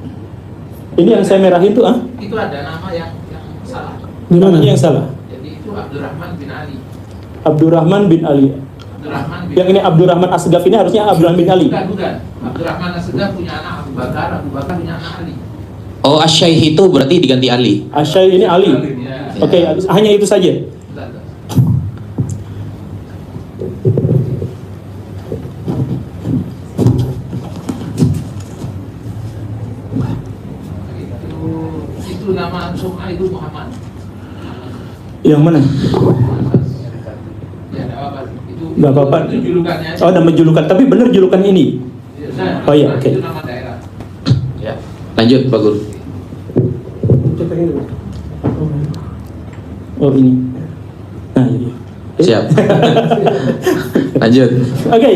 S4: Ini yang saya merahin tuh
S7: itu ada nama yang salah.
S5: Di mana?
S4: Namanya yang salah.
S7: Jadi itu Abdurrahman bin Ali.
S4: Abdurrahman bin Ali.
S7: Abdurrahman bin
S4: Yang ini Abdurrahman Asgaf ini harusnya Abdurrahman bin Ali.
S7: Bukan. Abdurrahman Asgaf punya anak Abu Bakar punya anak Ali.
S6: Oh, Asyaih itu berarti diganti Ali.
S4: Asyai ini Ali.
S7: Ya.
S4: Oke, hanya itu saja.
S7: Bentar. Itu nama Sum'ah itu Muhammad.
S4: Yang mana?
S7: Ya, enggak apa-apa. Itu
S4: Nggak apa-apa.
S7: Itu julukannya.
S4: Oh, nama julukan, tapi benar julukan ini.
S7: Nah,
S4: Oh, iya, oke.
S7: Itu nama daerah.
S6: Ya. Lanjut Pak Guru.
S4: Oh, ini. Nah, ini.
S6: Siap. Lanjut.
S4: Oke,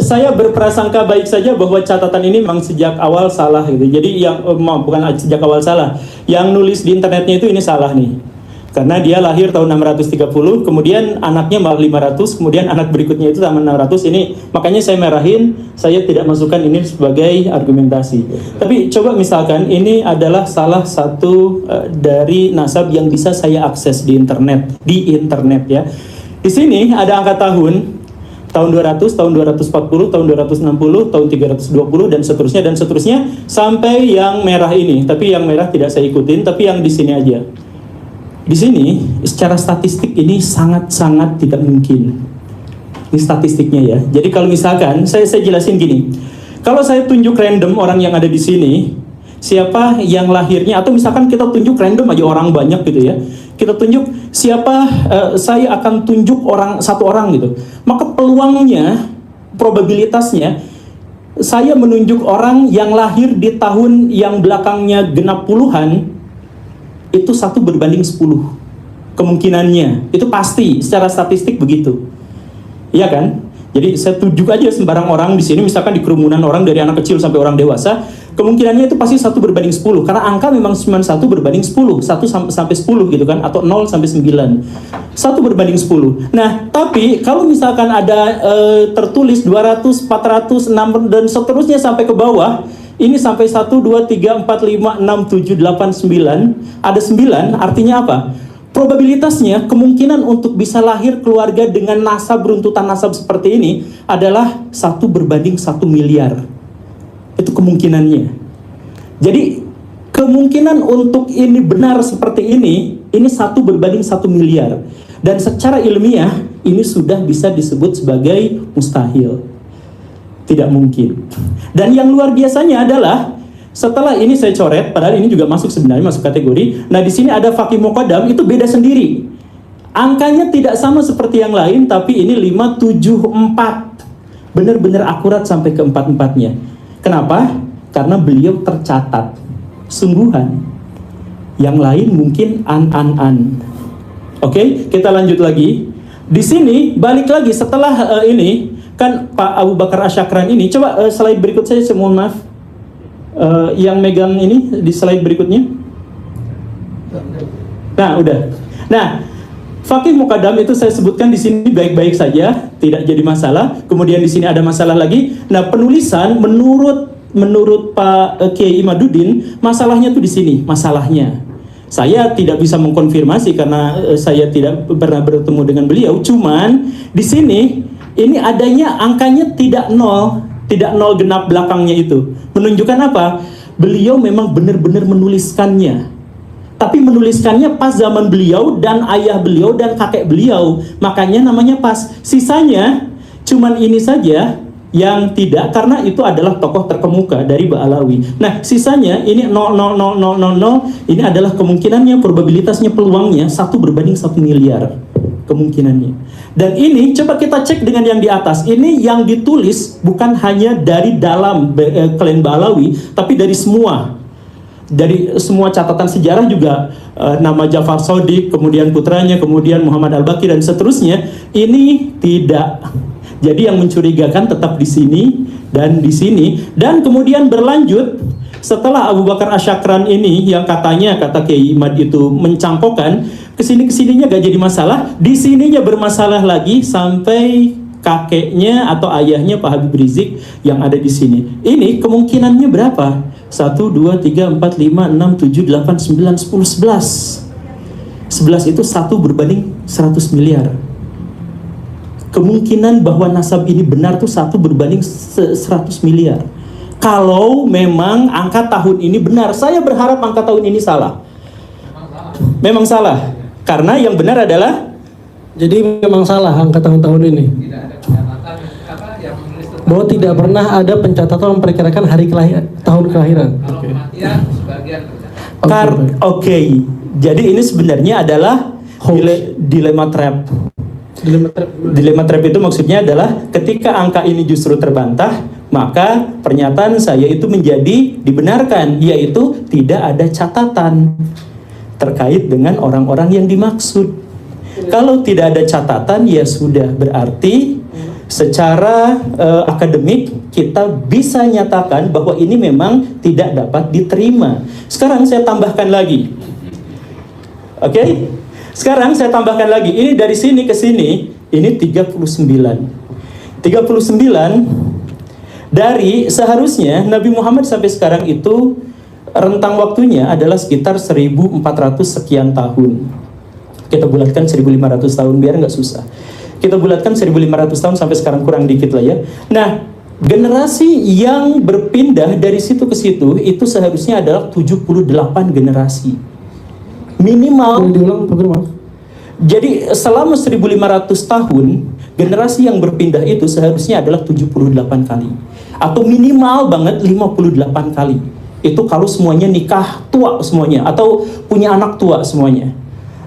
S4: saya berprasangka baik saja bahwa catatan ini memang sejak awal salah gitu. Jadi yang bukan sejak awal salah, yang nulis di internetnya itu ini salah nih. Karena dia lahir tahun 630, kemudian anaknya malah 500, kemudian anak berikutnya itu sama 600 ini. Makanya saya merahin, saya tidak masukkan ini sebagai argumentasi. Tapi coba misalkan ini adalah salah satu dari nasab yang bisa saya akses di internet ya. Di sini ada angka tahun 200, tahun 240, tahun 260, tahun 320 dan seterusnya sampai yang merah ini. Tapi yang merah tidak saya ikutin, tapi yang di sini aja. Di sini secara statistik ini sangat-sangat tidak mungkin. Ini statistiknya ya. Jadi kalau misalkan saya jelasin gini. Kalau saya tunjuk random orang yang ada di sini, siapa yang lahirnya, atau misalkan kita tunjuk random aja orang banyak gitu ya. Kita tunjuk siapa, saya akan tunjuk satu orang gitu. Maka peluangnya, probabilitasnya, saya menunjuk orang yang lahir di tahun yang belakangnya genap puluhan, itu 1 berbanding 10 kemungkinannya. Itu pasti, secara statistik begitu. Iya kan? Jadi saya tunjuk aja sembarang orang di sini, misalkan di kerumunan orang dari anak kecil sampai orang dewasa, kemungkinannya itu pasti 1 berbanding 10, karena angka memang cuma 1 berbanding 10, 1 sampai 10 gitu kan, atau 0 sampai 9, 1 berbanding 10. Nah, tapi kalau misalkan ada tertulis 200, 400, 6 dan seterusnya sampai ke bawah, ini sampai 1, 2, 3, 4, 5, 6, 7, 8, 9, ada 9, artinya apa? Probabilitasnya, kemungkinan untuk bisa lahir keluarga dengan nasab, runtutan nasab seperti ini adalah 1 berbanding 1 miliar. Itu kemungkinannya. Jadi kemungkinan untuk ini benar seperti ini 1 berbanding 1 miliar. Dan secara ilmiah ini sudah bisa disebut sebagai mustahil. Tidak mungkin. Dan yang luar biasanya adalah setelah ini saya coret, padahal ini juga masuk sebenarnya masuk kategori. Nah, di sini ada faqih muqaddam, itu beda sendiri. Angkanya tidak sama seperti yang lain, tapi ini 574. Benar-benar akurat sampai ke 4-4-nya. Kenapa? Karena beliau tercatat sungguhan. Yang lain mungkin an. Oke, kita lanjut lagi. Di sini balik lagi setelah ini kan Pak Abu Bakar Asyakran ini, coba slide berikut saya mohon maaf. Yang megang ini di slide berikutnya. Nah, udah. Nah, faqih muqaddam itu saya sebutkan di sini baik-baik saja, tidak jadi masalah. Kemudian di sini ada masalah lagi. Nah, penulisan menurut Pak Kiai Imaduddin, masalahnya tuh di sini, masalahnya. Saya tidak bisa mengkonfirmasi karena saya tidak pernah bertemu dengan beliau. Cuman di sini ini adanya angkanya tidak nol genap belakangnya itu. Menunjukkan apa? Beliau memang benar-benar menuliskannya. Tapi menuliskannya pas zaman beliau dan ayah beliau dan kakek beliau. Makanya namanya pas. Sisanya cuman ini saja yang tidak, karena itu adalah tokoh terkemuka dari Ba'alawi. Nah, sisanya ini 0,0000, ini adalah kemungkinannya, probabilitasnya, peluangnya 1/1 miliar kemungkinannya. Dan ini coba kita cek dengan yang di atas. Ini yang ditulis bukan hanya dari dalam klan Ba'alawi, tapi dari semua catatan sejarah juga, nama Ja'far Shadiq, kemudian putranya, kemudian Muhammad Al-Baqir dan seterusnya. Ini tidak. Jadi yang mencurigakan tetap di sini dan di sini. Dan kemudian berlanjut setelah Abu Bakar Asyakran ini yang katanya kata Kiai Imad itu mencangkokkan, kesininya gak jadi masalah, di sininya bermasalah lagi sampai kakeknya atau ayahnya Pak Habib Rizik yang ada di sini. Ini kemungkinannya berapa? 1, 2, 3, 4, 5, 6, 7, 8, 9, 10, 11. 11 itu 1/100 miliar. Kemungkinan bahwa nasab ini benar tuh 1/100 miliar. Kalau memang angka tahun ini benar, saya berharap angka tahun ini salah. Memang salah. Karena yang benar adalah,
S5: Jadi memang salah angka tahun-tahun ini. Bahwa tidak pernah ada pencatatan memperkirakan tahun kelahiran.
S4: Oke. Jadi ini sebenarnya adalah dilema trap. Dilema trap itu maksudnya adalah ketika angka ini justru terbantah, maka pernyataan saya itu menjadi dibenarkan, yaitu tidak ada catatan terkait dengan orang-orang yang dimaksud. Kalau tidak ada catatan, ya sudah, berarti secara akademik kita bisa nyatakan bahwa ini memang tidak dapat diterima. Sekarang saya tambahkan lagi. Oke? Sekarang saya tambahkan lagi. Ini dari sini ke sini, ini 39. 39 dari seharusnya Nabi Muhammad sampai sekarang itu rentang waktunya adalah sekitar 1400 sekian tahun. Kita bulatkan 1500 tahun biar nggak susah. Kita bulatkan 1500 tahun sampai sekarang kurang dikit lah ya. Nah, generasi yang berpindah dari situ ke situ itu seharusnya adalah 78 generasi. Minimal.
S5: Diulang, Pak Guru.
S4: Jadi selama 1500 tahun, generasi yang berpindah itu seharusnya adalah 78 kali. Atau minimal banget 58 kali. Itu kalau semuanya nikah tua semuanya, atau punya anak tua semuanya.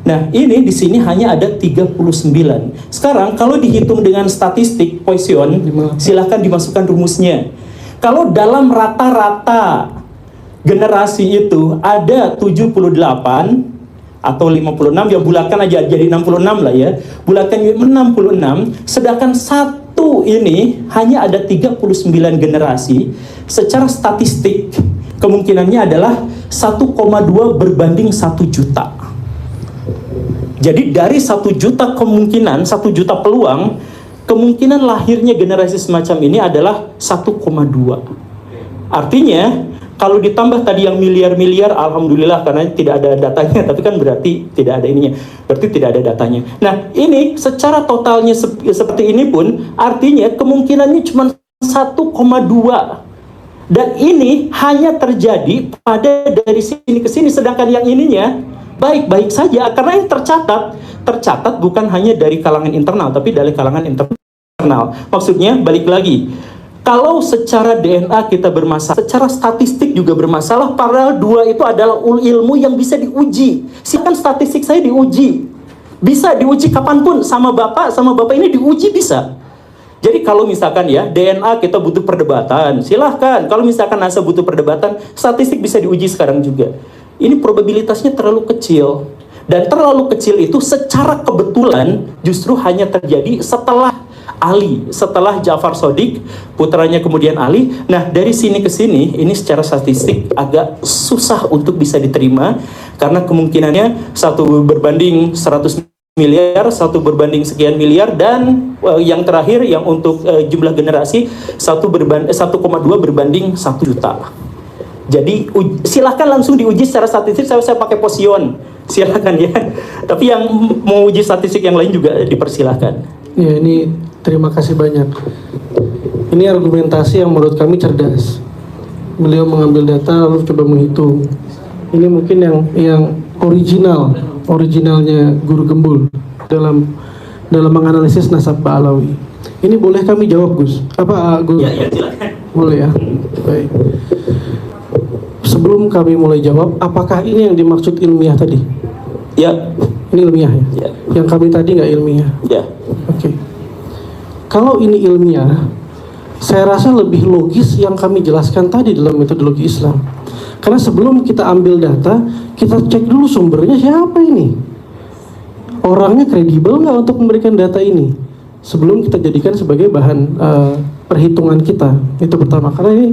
S4: Nah, ini di sini hanya ada 39. Sekarang kalau dihitung dengan statistik Poisson, silahkan dimasukkan rumusnya. Kalau dalam rata-rata generasi itu ada 78 atau 56, ya bulatkan aja jadi 66 lah ya. Bulatkan 66, sedangkan satu ini hanya ada 39 generasi. Secara statistik kemungkinannya adalah 1,2 berbanding 1 juta. Jadi dari 1 juta kemungkinan, 1 juta peluang, kemungkinan lahirnya generasi semacam ini adalah 1,2. Artinya kalau ditambah tadi yang miliar-miliar, alhamdulillah karena tidak ada datanya, tapi kan berarti tidak ada ininya, berarti tidak ada datanya. Nah, ini secara totalnya seperti ini pun, artinya kemungkinannya cuma 1,2. Dan ini hanya terjadi pada dari sini ke sini, sedangkan yang ininya baik-baik saja, karena yang tercatat bukan hanya dari kalangan internal, tapi dari kalangan internal. Maksudnya, balik lagi, kalau secara DNA kita bermasalah, secara statistik juga bermasalah, padahal dua itu adalah ilmu yang bisa diuji. Silakan statistik saya diuji. Bisa diuji kapanpun, sama bapak ini diuji bisa. Jadi kalau misalkan ya, DNA kita butuh perdebatan, silahkan. Kalau misalkan NASA butuh perdebatan, statistik bisa diuji sekarang juga. Ini probabilitasnya terlalu kecil. Dan terlalu kecil itu secara kebetulan justru hanya terjadi setelah Ali, setelah Ja'far Shadiq, putranya kemudian Ali. Nah, dari sini ke sini, ini secara statistik agak susah untuk bisa diterima, karena kemungkinannya 1 berbanding 100 miliar, 1 berbanding sekian miliar, dan yang terakhir yang untuk jumlah generasi 1,2 berbanding 1 juta. Jadi silahkan langsung diuji secara statistik, saya pakai posion, silahkan ya. Tapi yang mau uji statistik yang lain juga dipersilahkan.
S5: Ya, ini terima kasih banyak. Ini argumentasi yang menurut kami cerdas. Beliau mengambil data lalu coba menghitung. Ini mungkin yang originalnya Guru Gembul dalam menganalisis nasab Ba'alawi. Ini boleh kami jawab, Gus? Gus?
S4: Ya, silakan. Boleh
S5: ya. Baik. Sebelum kami mulai jawab, apakah ini yang dimaksud ilmiah tadi?
S4: Ya.
S5: Ini ilmiah ya?
S4: Ya.
S5: Yang kami tadi nggak ilmiah?
S4: Ya.
S5: Oke. Kalau ini ilmiah, saya rasa lebih logis yang kami jelaskan tadi dalam metodologi Islam. Karena sebelum kita ambil data, kita cek dulu sumbernya siapa ini. Orangnya kredibel nggak untuk memberikan data ini? Sebelum kita jadikan sebagai bahan perhitungan kita. Itu pertama. Karena ini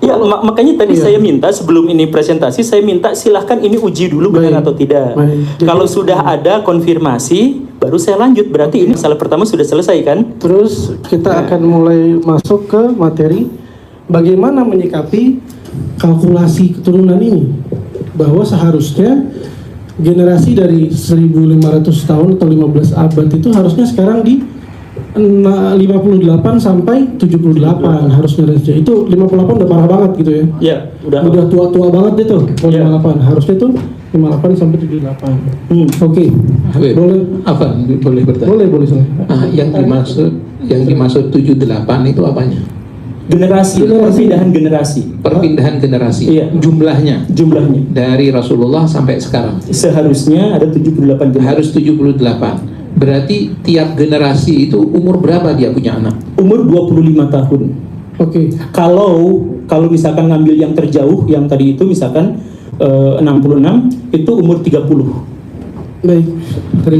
S4: ya, makanya tadi saya minta sebelum ini presentasi, saya minta silahkan ini uji dulu benar atau tidak.
S5: Jadi,
S4: kalau sudah ada konfirmasi, baru saya lanjut. Berarti ini masalah pertama sudah selesai kan?
S5: Terus kita akan mulai masuk ke materi bagaimana menyikapi kalkulasi keturunan ini. Bahwa seharusnya generasi dari 1500 tahun atau 15 abad itu harusnya sekarang di 58 sampai 78 harusnya range. Itu 58 udah parah banget gitu ya.
S4: Ya,
S5: udah tua-tua banget itu. 58 harusnya itu 58 sampai 78. Oke. Boleh
S7: boleh bertanya?
S5: Boleh saya.
S7: yang dimaksud 78 itu apanya?
S4: Generasi. Perpindahan generasi.
S7: Iya. Jumlahnya dari Rasulullah sampai sekarang.
S4: Seharusnya ada 78 generasi.
S7: Harus 78. Berarti tiap generasi itu umur berapa dia punya anak?
S4: Umur 25 tahun.
S5: Oke.
S4: Kalau misalkan ngambil yang terjauh, yang tadi itu misalkan 66, itu umur 30.
S5: Baik.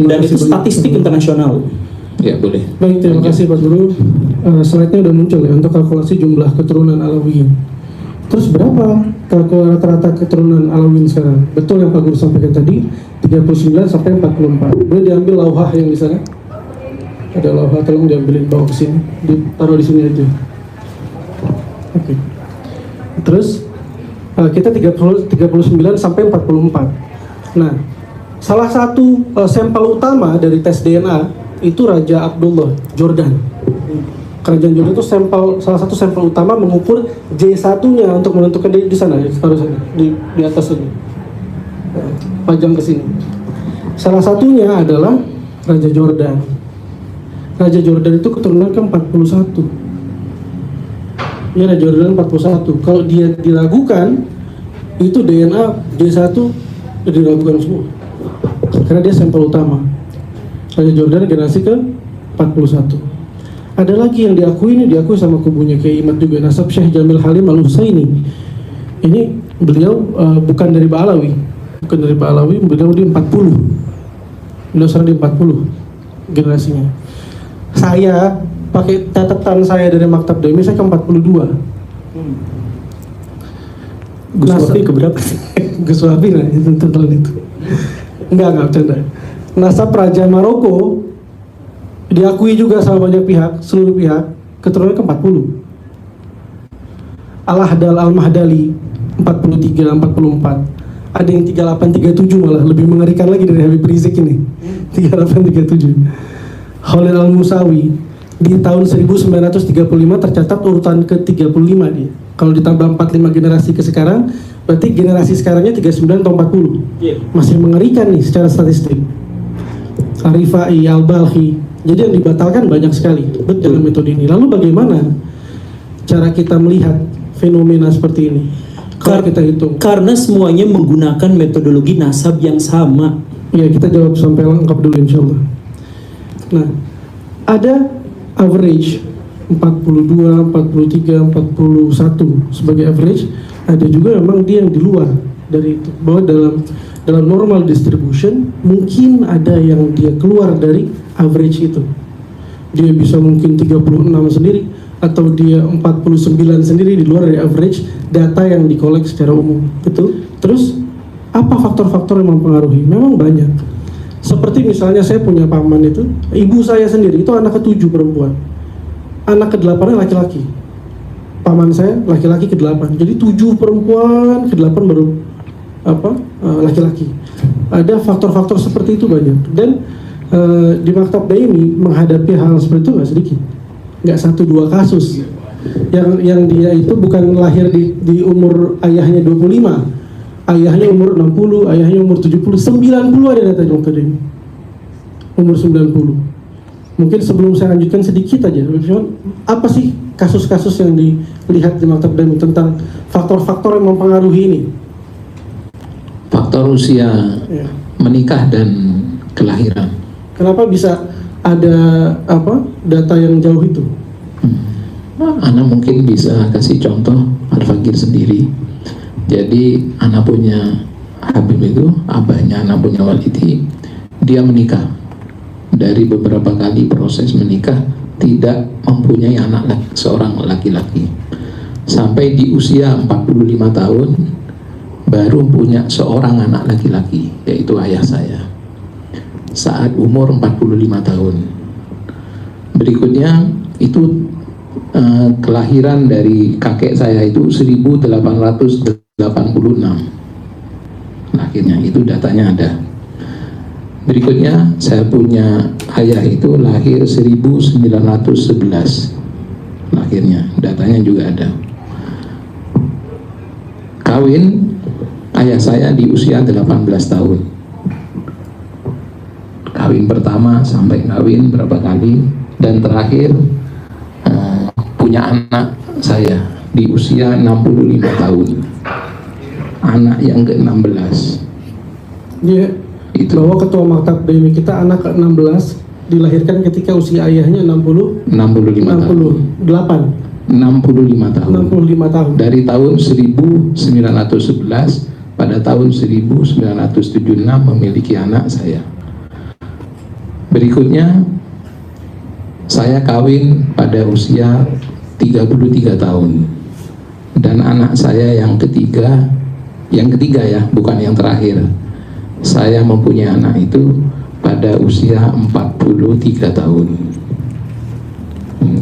S4: Dan itu statistik internasional.
S7: Ya, boleh.
S5: Baik, terima kasih Pak Guru. Slide-nya udah muncul ya untuk kalkulasi jumlah keturunan Alawiyin. Terus berapa rata-rata keturunan Alawiyin sekarang? Betul yang Pak Guru sampaikan tadi, 39 sampai 44. Boleh diambil lauhah yang di sana? Ada lauhah, tolong diambilin bawa ke sini. Ditaruh di sini aja. Oke. Terus kita 39 sampai 44. Nah, salah satu sampel utama dari tes DNA itu Raja Abdullah Jordan. Kerajaan Jordan itu salah satu sampel utama mengukur J1-nya untuk menentukan di sana, taruh sana, di atas ini. Pajang ke sini. Salah satunya adalah Raja Jordan. Raja Jordan itu keturunan ke-41. Ya, Raja Jordan 41. Kalau dia diragukan, itu DNA J1 diragukan semua. Karena dia sampel utama. Raja Jordan generasi ke-41. Ada lagi yang diakui sama kubunya Kiai Imad juga, nasab Syekh Jamil Halim Al-Husaini. Ini beliau bukan dari Ba'alawi. Beliau di 40. Beliau sekarang di 40 generasinya. Saya pakai catatan saya dari Maktab Daimi, saya ke-42.
S4: Gus Wafi keberapa?
S5: Gus Wafi lah, itu total itu. Enggak bercanda. Nasab Raja Maroko diakui juga sama banyak pihak, seluruh pihak, keturunan ke-40. Al-Ahdal Al-Mahdali 43, 44. Ada yang 38, 37 malah, lebih mengerikan lagi dari Habib Rizik ini. 38, 37. Khalil Al-Musawi di tahun 1935 tercatat urutan ke-35 dia. Kalau ditambah 45 generasi ke sekarang, Berarti generasi sekarangnya 39 atau 40.
S4: Iya.
S5: Masih mengerikan nih secara statistik. Al-Rifai, Al-Balkhi. Jadi yang dibatalkan banyak sekali dalam metode ini. Lalu bagaimana cara kita melihat fenomena seperti ini? Kalau kita hitung.
S4: Karena semuanya menggunakan metodologi nasab yang sama.
S5: Ya, kita jawab sampai lengkap dulu insya Allah. Nah, ada average 42, 43, 41 sebagai average. Ada juga memang dia yang di luar dari itu. Bahwa dalam normal distribution mungkin ada yang dia keluar dari average itu. Dia bisa mungkin 36 sendiri atau dia 49 sendiri di luar dari average data yang dikolek secara umum. Betul. Terus apa faktor-faktor yang mempengaruhi? Memang banyak. Seperti misalnya saya punya paman itu, ibu saya sendiri itu anak ke-7 perempuan. Anak ke-8-nya laki-laki. Paman saya laki-laki ke-8. Jadi 7 perempuan, ke-8 baru laki-laki. Ada faktor-faktor seperti itu banyak. Dan di Maktab Daimi menghadapi hal seperti itu nggak sedikit. Nggak 1-2 kasus. Yang dia itu bukan lahir di umur ayahnya 25. Ayahnya umur 60, ayahnya umur 70, 90 ada data di Maktab Daimi. Umur 90. Mungkin sebelum saya lanjutkan sedikit aja, apa sih kasus-kasus yang dilihat di Maktab Daimi tentang faktor-faktor yang mempengaruhi ini?
S6: Faktor usia,
S5: Ya.
S6: menikah dan kelahiran.
S5: Kenapa bisa ada data yang jauh itu?
S6: Anak mungkin bisa kasih contoh Al-Fakir sendiri. Jadi anak punya Habib itu, abahnya anak punya Walidi, dia menikah. Dari beberapa kali proses menikah tidak mempunyai anak seorang laki-laki. Sampai di usia 45 tahun baru punya seorang anak laki-laki, yaitu ayah saya. Saat umur 45 tahun. Berikutnya itu kelahiran dari kakek saya itu 1886. Lahirnya itu datanya ada. Berikutnya saya punya ayah itu lahir 1911. Lahirnya, datanya juga ada. Kawin ayah saya di usia 18 tahun. Kawin pertama sampai kawin berapa kali, dan terakhir punya anak saya di usia 65 tahun. Anak yang ke-16.
S5: Dia
S6: Itu
S5: bahwa ketua Maktab Daimi kita anak ke-16 dilahirkan ketika usia ayahnya
S6: 65 tahun.
S5: 68,
S6: 65 tahun.
S5: 65 tahun.
S6: Dari tahun 1911 pada tahun 1976 memiliki anak saya. Berikutnya saya kawin pada usia 33 tahun. Dan anak saya yang ketiga ya, bukan yang terakhir. Saya mempunyai anak itu pada usia 43 tahun.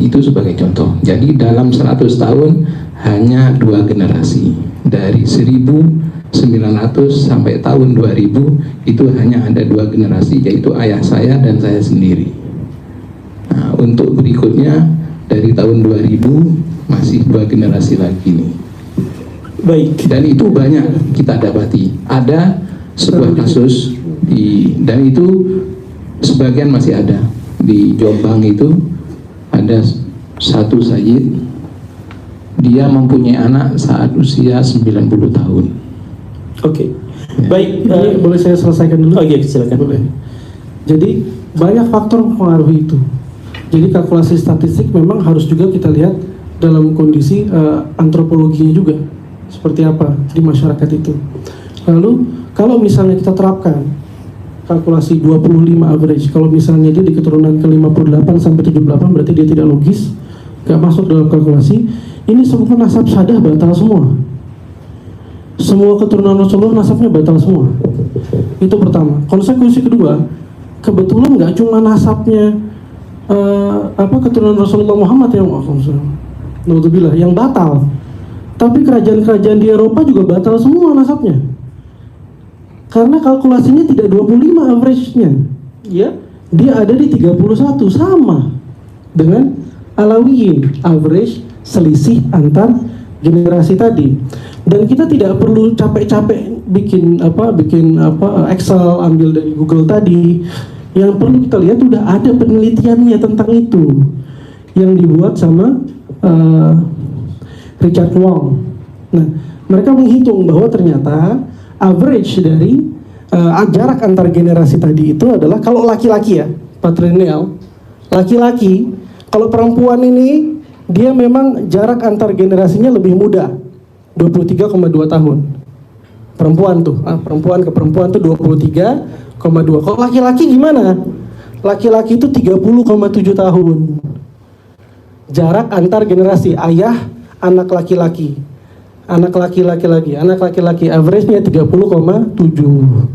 S6: Itu sebagai contoh. Jadi dalam 100 tahun hanya 2 generasi. Dari 1900 sampai tahun 2000 itu hanya ada 2 generasi, yaitu ayah saya dan saya sendiri. Nah, untuk berikutnya dari tahun 2000 masih 2 generasi lagi nih.
S4: Baik.
S6: Dan itu banyak kita dapati. Ada sebuah kasus dan itu sebagian masih ada di Jombang. Itu ada satu sayyid, dia mempunyai anak saat usia 90 tahun.
S4: Oke. Baik.
S5: Ini boleh saya selesaikan dulu?
S4: Oke, silakan.
S5: Boleh. Jadi banyak faktor mempengaruhi itu. Jadi kalkulasi statistik memang harus juga kita lihat dalam kondisi antropologinya juga seperti apa di masyarakat itu. Lalu kalau misalnya kita terapkan kalkulasi 25 average, kalau misalnya dia di keturunan ke 58 sampai 78 berarti dia tidak logis, gak masuk dalam kalkulasi. Ini semua nasab sadah batal semua. Semua keturunan Rasulullah nasabnya batal semua. Itu pertama. Konsekuensi kedua, kebetulan gak cuma nasabnya keturunan Rasulullah Muhammad yang batal, tapi kerajaan-kerajaan di Eropa juga batal semua nasabnya. Karena kalkulasinya tidak 25 average-nya. Ya, dia ada di 31, sama dengan Alawiyin, average selisih antar generasi tadi. Dan kita tidak perlu capek-capek bikin Excel ambil dari Google tadi. Yang perlu kita lihat udah ada penelitiannya tentang itu yang dibuat sama Richard Wong. Nah, mereka menghitung bahwa ternyata average dari jarak antar generasi tadi itu adalah, kalau laki-laki ya, patrilineal, laki-laki, kalau perempuan ini dia memang jarak antar generasinya lebih muda, 23,2 tahun. Perempuan tuh, perempuan ke perempuan tuh 23,2. Kalau laki-laki gimana? Laki-laki itu 30,7 tahun. Jarak antar generasi, ayah, anak laki-laki. Anak laki-laki lagi, anak laki-laki average-nya 30,7.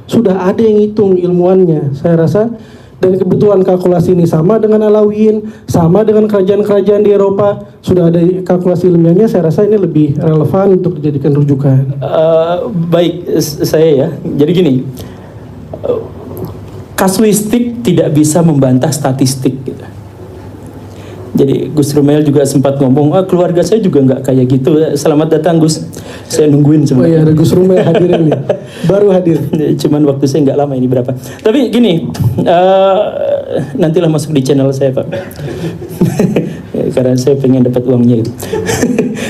S5: Sudah ada yang hitung ilmuannya, saya rasa. Dan kebetulan kalkulasi ini sama dengan Alawiyin, sama dengan kerajaan-kerajaan di Eropa, sudah ada kalkulasi ilmiahnya. Saya rasa ini lebih relevan untuk dijadikan rujukan.
S4: Baik, saya ya. Jadi gini, kasuistik tidak bisa membantah statistik gitu. Jadi Gus Rumel juga sempat ngomong, keluarga saya juga nggak kayak gitu. Selamat datang Gus, saya nungguin
S5: Oh iya, ada Gus Rumel hadir ini, baru hadir.
S4: Cuman waktu saya nggak lama ini berapa. Tapi gini, nantilah masuk di channel saya Pak, karena saya pengen dapat uangnya itu.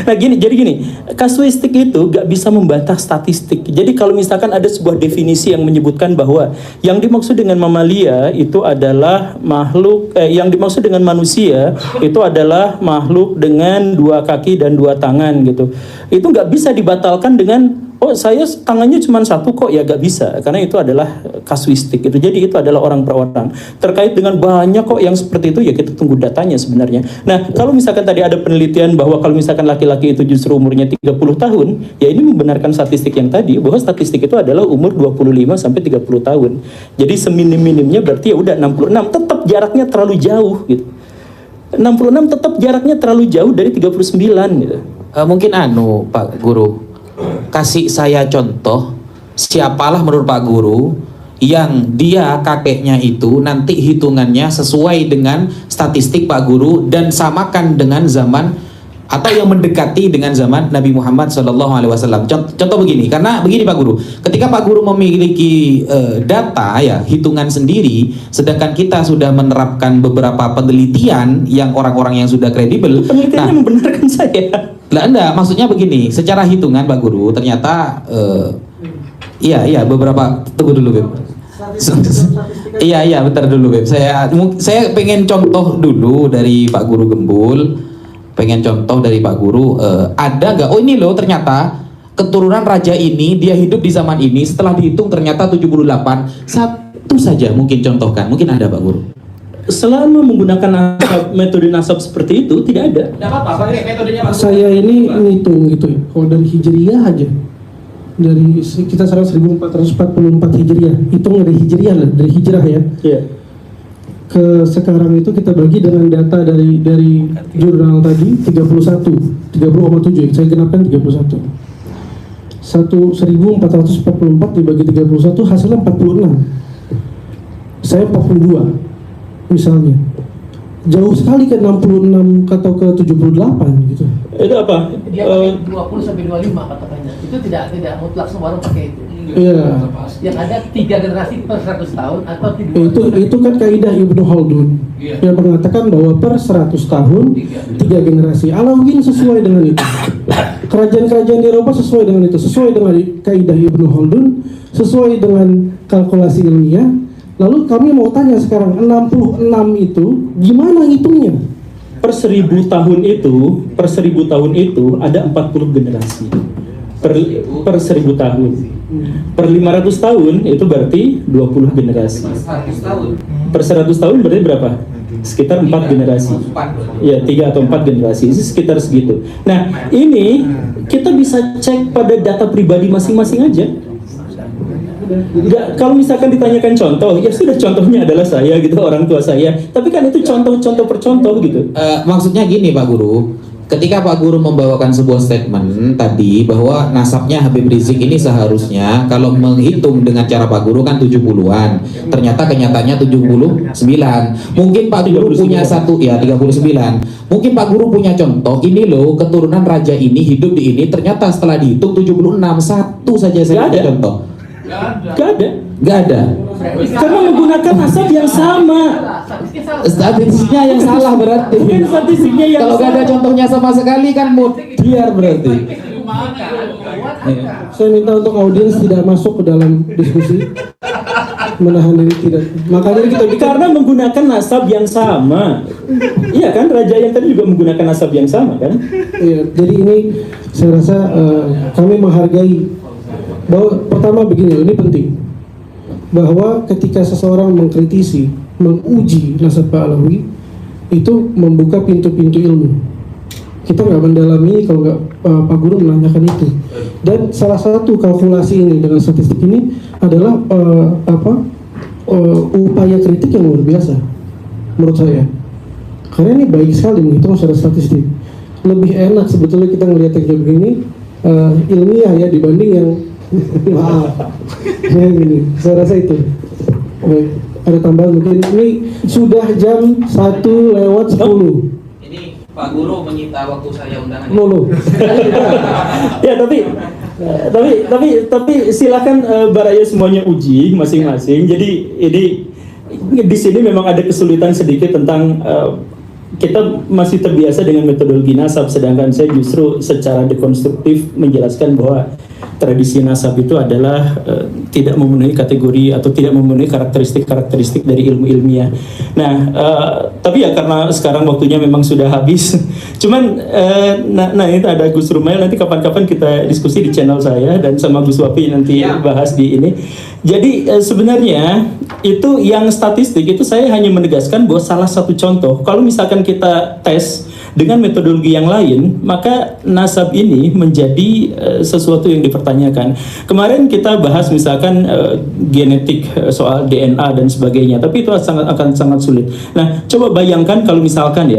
S4: Nah jadi gini, kasuistik itu nggak bisa membantah statistik. Jadi kalau misalkan ada sebuah definisi yang menyebutkan bahwa yang dimaksud dengan mamalia itu adalah makhluk, yang dimaksud dengan manusia itu adalah makhluk dengan 2 kaki dan 2 tangan gitu. Itu nggak bisa dibatalkan dengan saya tangannya cuma 1 kok, ya nggak bisa, karena itu adalah kasuistik gitu. Jadi itu adalah orang per orang. Terkait dengan banyak kok yang seperti itu, ya kita tunggu datanya sebenarnya. Nah kalau misalkan tadi ada penelitian bahwa kalau misalkan laki-laki itu justru umurnya 30 tahun, ya ini membenarkan statistik yang tadi, bahwa statistik itu adalah umur 25 sampai 30 tahun. Jadi seminim-minimnya berarti ya udah 66, tetap jaraknya terlalu jauh gitu. 66 tetap jaraknya terlalu jauh dari 39 gitu.
S6: Mungkin Pak Guru, kasih saya contoh, siapalah menurut Pak Guru yang dia kakeknya itu nanti hitungannya sesuai dengan statistik Pak Guru dan samakan dengan zaman atau yang mendekati dengan zaman Nabi Muhammad SAW. Contoh begini, karena begini Pak Guru, ketika Pak Guru memiliki data ya, hitungan sendiri, sedangkan kita sudah menerapkan beberapa penelitian yang orang-orang yang sudah kredibel.
S4: Penelitiannya membenarkan saya.
S6: Lah enggak, maksudnya begini, secara hitungan Pak Guru ternyata iya beberapa, tunggu dulu Beb. Iya bentar dulu Beb. Saya pengen contoh dulu dari Pak Guru Gembul. Pengen contoh dari Pak Guru, ada nggak? Oh ini loh, ternyata keturunan raja ini dia hidup di zaman ini, setelah dihitung ternyata 78. Satu saja mungkin contohkan, mungkin ada Pak Guru.
S4: Selama menggunakan metode nasab seperti itu tidak ada.
S6: Tidak apa-apa, metodenya Pak Guru.
S5: Saya ini ngitung gitu ya, kalau dari Hijriyah aja, dari kita sekarang 1444 Hijriyah, hitung dari Hijriyah lah, dari hijrah ya.
S4: Iya.
S5: Ke sekarang itu kita bagi dengan data dari jurnal tadi 30,7 ya, saya genapkan 31. 1444 dibagi 31 hasilnya 46. Saya 42 misalnya. Jauh sekali ke 66 atau ke 78 gitu.
S4: Itu apa?
S7: Dia pakai 20 sampai 25 patokannya. Itu tidak mutlak semua orang pakai itu.
S5: Iya.
S7: Yang ada 3 generasi per 100 tahun atau 3
S5: Itu kan kaidah Ibnu Khaldun yang mengatakan bahwa per 100 tahun 3 generasi. Alawiyin sesuai dengan itu. Kerajaan-kerajaan di Eropa sesuai dengan itu, sesuai dengan kaidah Ibnu Khaldun, sesuai dengan kalkulasi ilmiah. Lalu kami mau tanya sekarang, 66 itu gimana hitungnya?
S4: Per 1000 tahun itu ada 40 generasi. Per 1000 tahun. Per 500 tahun itu berarti 20 generasi. Per 100 tahun berarti berapa? Sekitar 4 generasi. Ya, 3 atau 4 generasi. Itu sekitar segitu. Nah, ini kita bisa cek pada data pribadi masing-masing aja. Nggak, kalau misalkan ditanyakan contoh, ya sudah, contohnya adalah saya gitu, orang tua saya. Tapi kan itu contoh per contoh gitu.
S6: Maksudnya gini Pak Guru, ketika Pak Guru membawakan sebuah statement tadi bahwa nasabnya Habib Rizik ini seharusnya kalau menghitung dengan cara Pak Guru kan 70-an, ternyata kenyataannya 79. Mungkin Pak Guru punya 39. Mungkin Pak Guru punya contoh, ini loh keturunan raja ini hidup di ini, ternyata setelah dihitung 76. Satu saja saya punya contoh. Gak ada.
S4: Karena menggunakan nasab yang sama.
S6: Statistiknya yang salah berarti.
S4: Bukan statistiknya yang
S6: Kalau gak ada
S4: salah.
S6: contohnya sama sekali kan mutiar berarti.
S5: Saya minta untuk audiens tidak masuk ke dalam diskusi, menahan diri tidak. Makanya kita
S4: Karena menggunakan nasab yang sama. Iya kan, raja yang tadi juga menggunakan nasab yang sama kan?
S5: Iya, jadi ini saya rasa kami menghargai bahwa pertama begini, ini penting bahwa ketika seseorang mengkritisi, menguji nasab Pak Alawi itu membuka pintu-pintu ilmu. Kita nggak mendalami kalau nggak Pak Guru menanyakan itu. Dan salah satu kalkulasi ini dengan statistik ini adalah upaya kritik yang luar biasa menurut saya. Karena ini baik sekali menghitung secara statistik. Lebih enak sebetulnya kita melihat yang kayak begini ilmiah ya dibanding yang maaf. Ya gini, saya rasa itu. Baik, ada tambahan mungkin. Ini sudah jam 1:10.
S6: Ini Pak Guru menyita waktu saya undangan.
S5: Lolo.
S4: Ya tapi silakan baraya semuanya uji masing-masing. Jadi ini di sini memang ada kesulitan sedikit tentang kita masih terbiasa dengan metodologi nasab, sedangkan saya justru secara dekonstruktif menjelaskan bahwa tradisi nasab itu adalah tidak memenuhi kategori atau tidak memenuhi karakteristik dari ilmu ilmiah. Nah, tapi ya karena sekarang waktunya memang sudah habis. Cuman, nah itu ada Gus Rumail, nanti kapan-kapan kita diskusi di channel saya dan sama Gus Wapi nanti bahas di ini. Jadi sebenarnya itu yang statistik itu saya hanya menegaskan bahwa salah satu contoh, kalau misalkan kita tes dengan metodologi yang lain, maka nasab ini menjadi sesuatu yang dipertanyakan. Kemarin kita bahas misalkan genetik soal DNA dan sebagainya, tapi itu akan sangat sulit. Nah, coba bayangkan kalau misalkan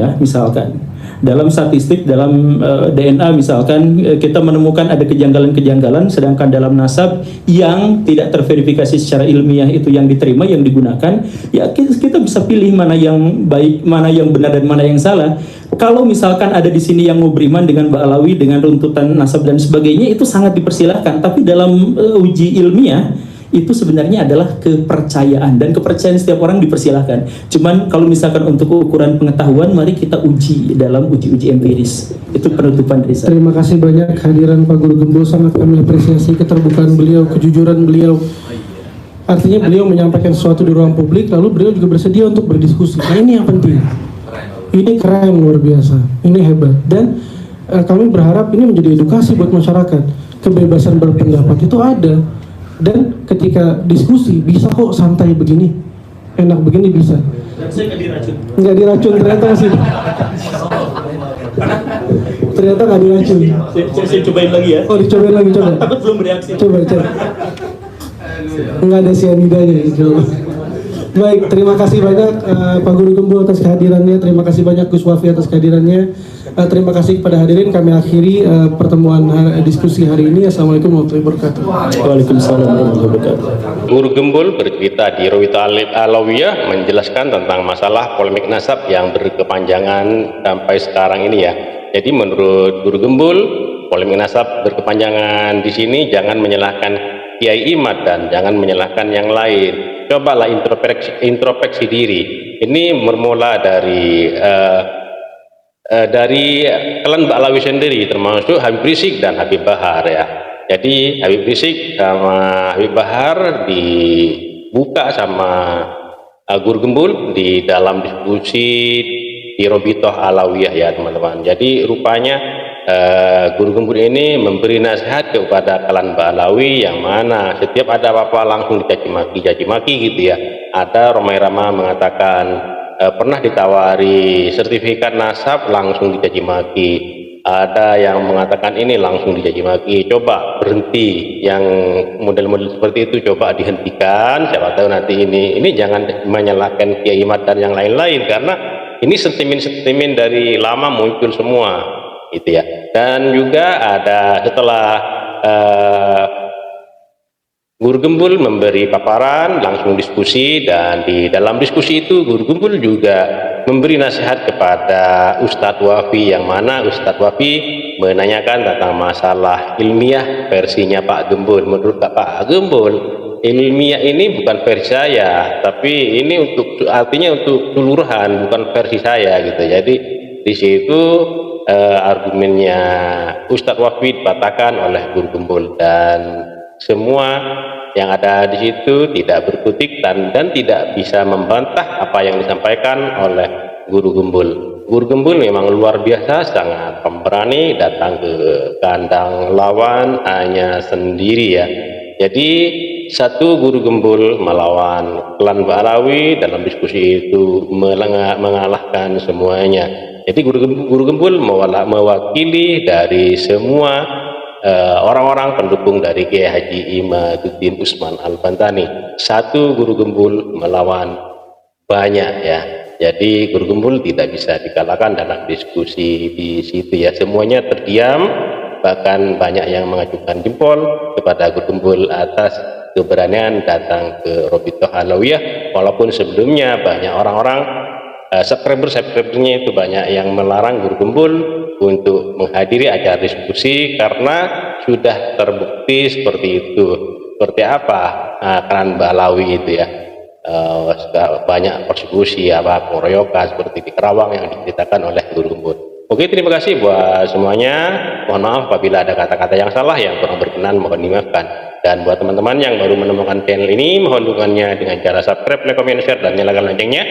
S4: dalam statistik, dalam DNA misalkan kita menemukan ada kejanggalan-kejanggalan, sedangkan dalam nasab yang tidak terverifikasi secara ilmiah itu yang diterima, yang digunakan, ya kita bisa pilih mana yang baik, mana yang benar dan mana yang salah. Kalau misalkan ada di sini yang mau beriman dengan Mbak Alawi dengan runtutan nasab dan sebagainya, itu sangat dipersilahkan. Tapi dalam uji ilmiah itu sebenarnya adalah kepercayaan, dan kepercayaan setiap orang dipersilahkan. Cuman kalau misalkan untuk ukuran pengetahuan, mari kita uji dalam uji-uji empiris. Itu penutupan dari saya.
S5: Terima kasih banyak kehadiran Pak Guru Gembul, sangat kami apresiasi keterbukaan beliau, kejujuran beliau. Artinya beliau menyampaikan sesuatu di ruang publik, lalu beliau juga bersedia untuk berdiskusi. Nah, ini yang penting. Ini keren, luar biasa. Ini hebat. Dan kami berharap ini menjadi edukasi buat masyarakat. Kebebasan berpendapat itu ada. Dan ketika diskusi bisa kok santai begini, enak begini bisa.
S4: Dan saya nggak diracun.
S5: Nggak diracun, ternyata masih. Ternyata nggak diracun.
S4: Saya cobain lagi ya.
S5: Oh, dicobain lagi, coba.
S4: Takut belum bereaksi.
S5: Coba. Nggak ada cyanidanya, coba. Baik, terima kasih banyak Pak Guru Gembul atas kehadirannya. Terima kasih banyak Gus Wafi atas kehadirannya. Terima kasih kepada hadirin. Kami akhiri pertemuan diskusi hari ini. Assalamualaikum warahmatullahi wabarakatuh.
S4: Waalaikumsalam warahmatullahi wabarakatuh.
S2: Guru Gembul bercerita di Rawita Alawiyah menjelaskan tentang masalah polemik nasab yang berkepanjangan sampai sekarang ini ya. Jadi menurut Guru Gembul, polemik nasab berkepanjangan di sini jangan menyalahkan Kiai Imad dan jangan menyalahkan yang lain. Cobalah introspeksi diri. Ini bermula dari klan Ba'alawi sendiri, termasuk Habib Rizik dan Habib Bahar ya. Jadi Habib Rizik sama Habib Bahar dibuka sama Guru Gembul di dalam diskusi di Robitoh Alawiyah ya teman-teman. Jadi rupanya Guru Gembul ini memberi nasihat kepada klan Ba'alawi yang mana setiap ada apa-apa langsung dicaci maki gitu ya. Ada Romai Rama mengatakan pernah ditawari sertifikat nasab langsung dicaci maki. Ada yang mengatakan ini langsung dicaci maki. Coba berhenti, yang model-model seperti itu coba dihentikan. Siapa tahu nanti ini jangan menyalahkan Kiai Imad dan yang lain-lain, karena ini sentimen-sentimen dari lama muncul semua. gitu ya. Dan juga ada setelah Guru Gembul memberi paparan, langsung diskusi, dan di dalam diskusi itu Guru Gembul juga memberi nasihat kepada Ustadz Wafi, yang mana Ustadz Wafi menanyakan tentang masalah ilmiah versinya Pak Gembul. Menurut Pak Gembul, ilmiah ini bukan versi saya, tapi ini artinya untuk keseluruhan, bukan versi saya gitu. Jadi di situ argumennya Ustadz Wafi dipatahkan oleh Guru Gembul, dan semua yang ada di situ tidak berkutik dan tidak bisa membantah apa yang disampaikan oleh Guru Gembul. Guru Gembul memang luar biasa, sangat pemberani, datang ke kandang lawan hanya sendiri ya. Jadi satu Guru Gembul melawan klan Ba'alawi, dalam diskusi itu mengalahkan semuanya. Jadi Guru Gembul mewakili dari semua orang-orang pendukung dari Kiai Haji Imaduddin Usman Al-Bantani. Satu Guru Gembul melawan banyak ya. Jadi Guru Gembul tidak bisa dikalahkan dalam diskusi di situ ya. Semuanya terdiam, bahkan banyak yang mengajukan jempol kepada Guru Gembul atas keberanian datang ke Robitoh Alawiyah, walaupun sebelumnya banyak orang-orang subscribernya itu banyak yang melarang Guru Gembul untuk menghadiri acara diskusi karena sudah terbukti seperti itu. Seperti apa klan Ba'alawi itu ya, banyak persekusi, pengeroyokan seperti di Kerawang yang diceritakan oleh Guru Gembul. Oke, terima kasih buat semuanya. Mohon maaf apabila ada kata-kata yang salah, yang kurang berkenan, mohon dimaafkan. Dan buat teman-teman yang baru menemukan channel ini, mohon dukungannya dengan cara subscribe, like, comment, share, dan nyalakan loncengnya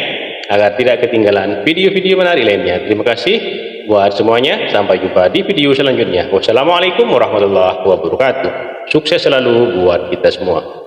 S2: agar tidak ketinggalan video-video menarik lainnya. Terima kasih buat semuanya. Sampai jumpa di video selanjutnya. Wassalamualaikum warahmatullahi wabarakatuh. Sukses selalu buat kita semua.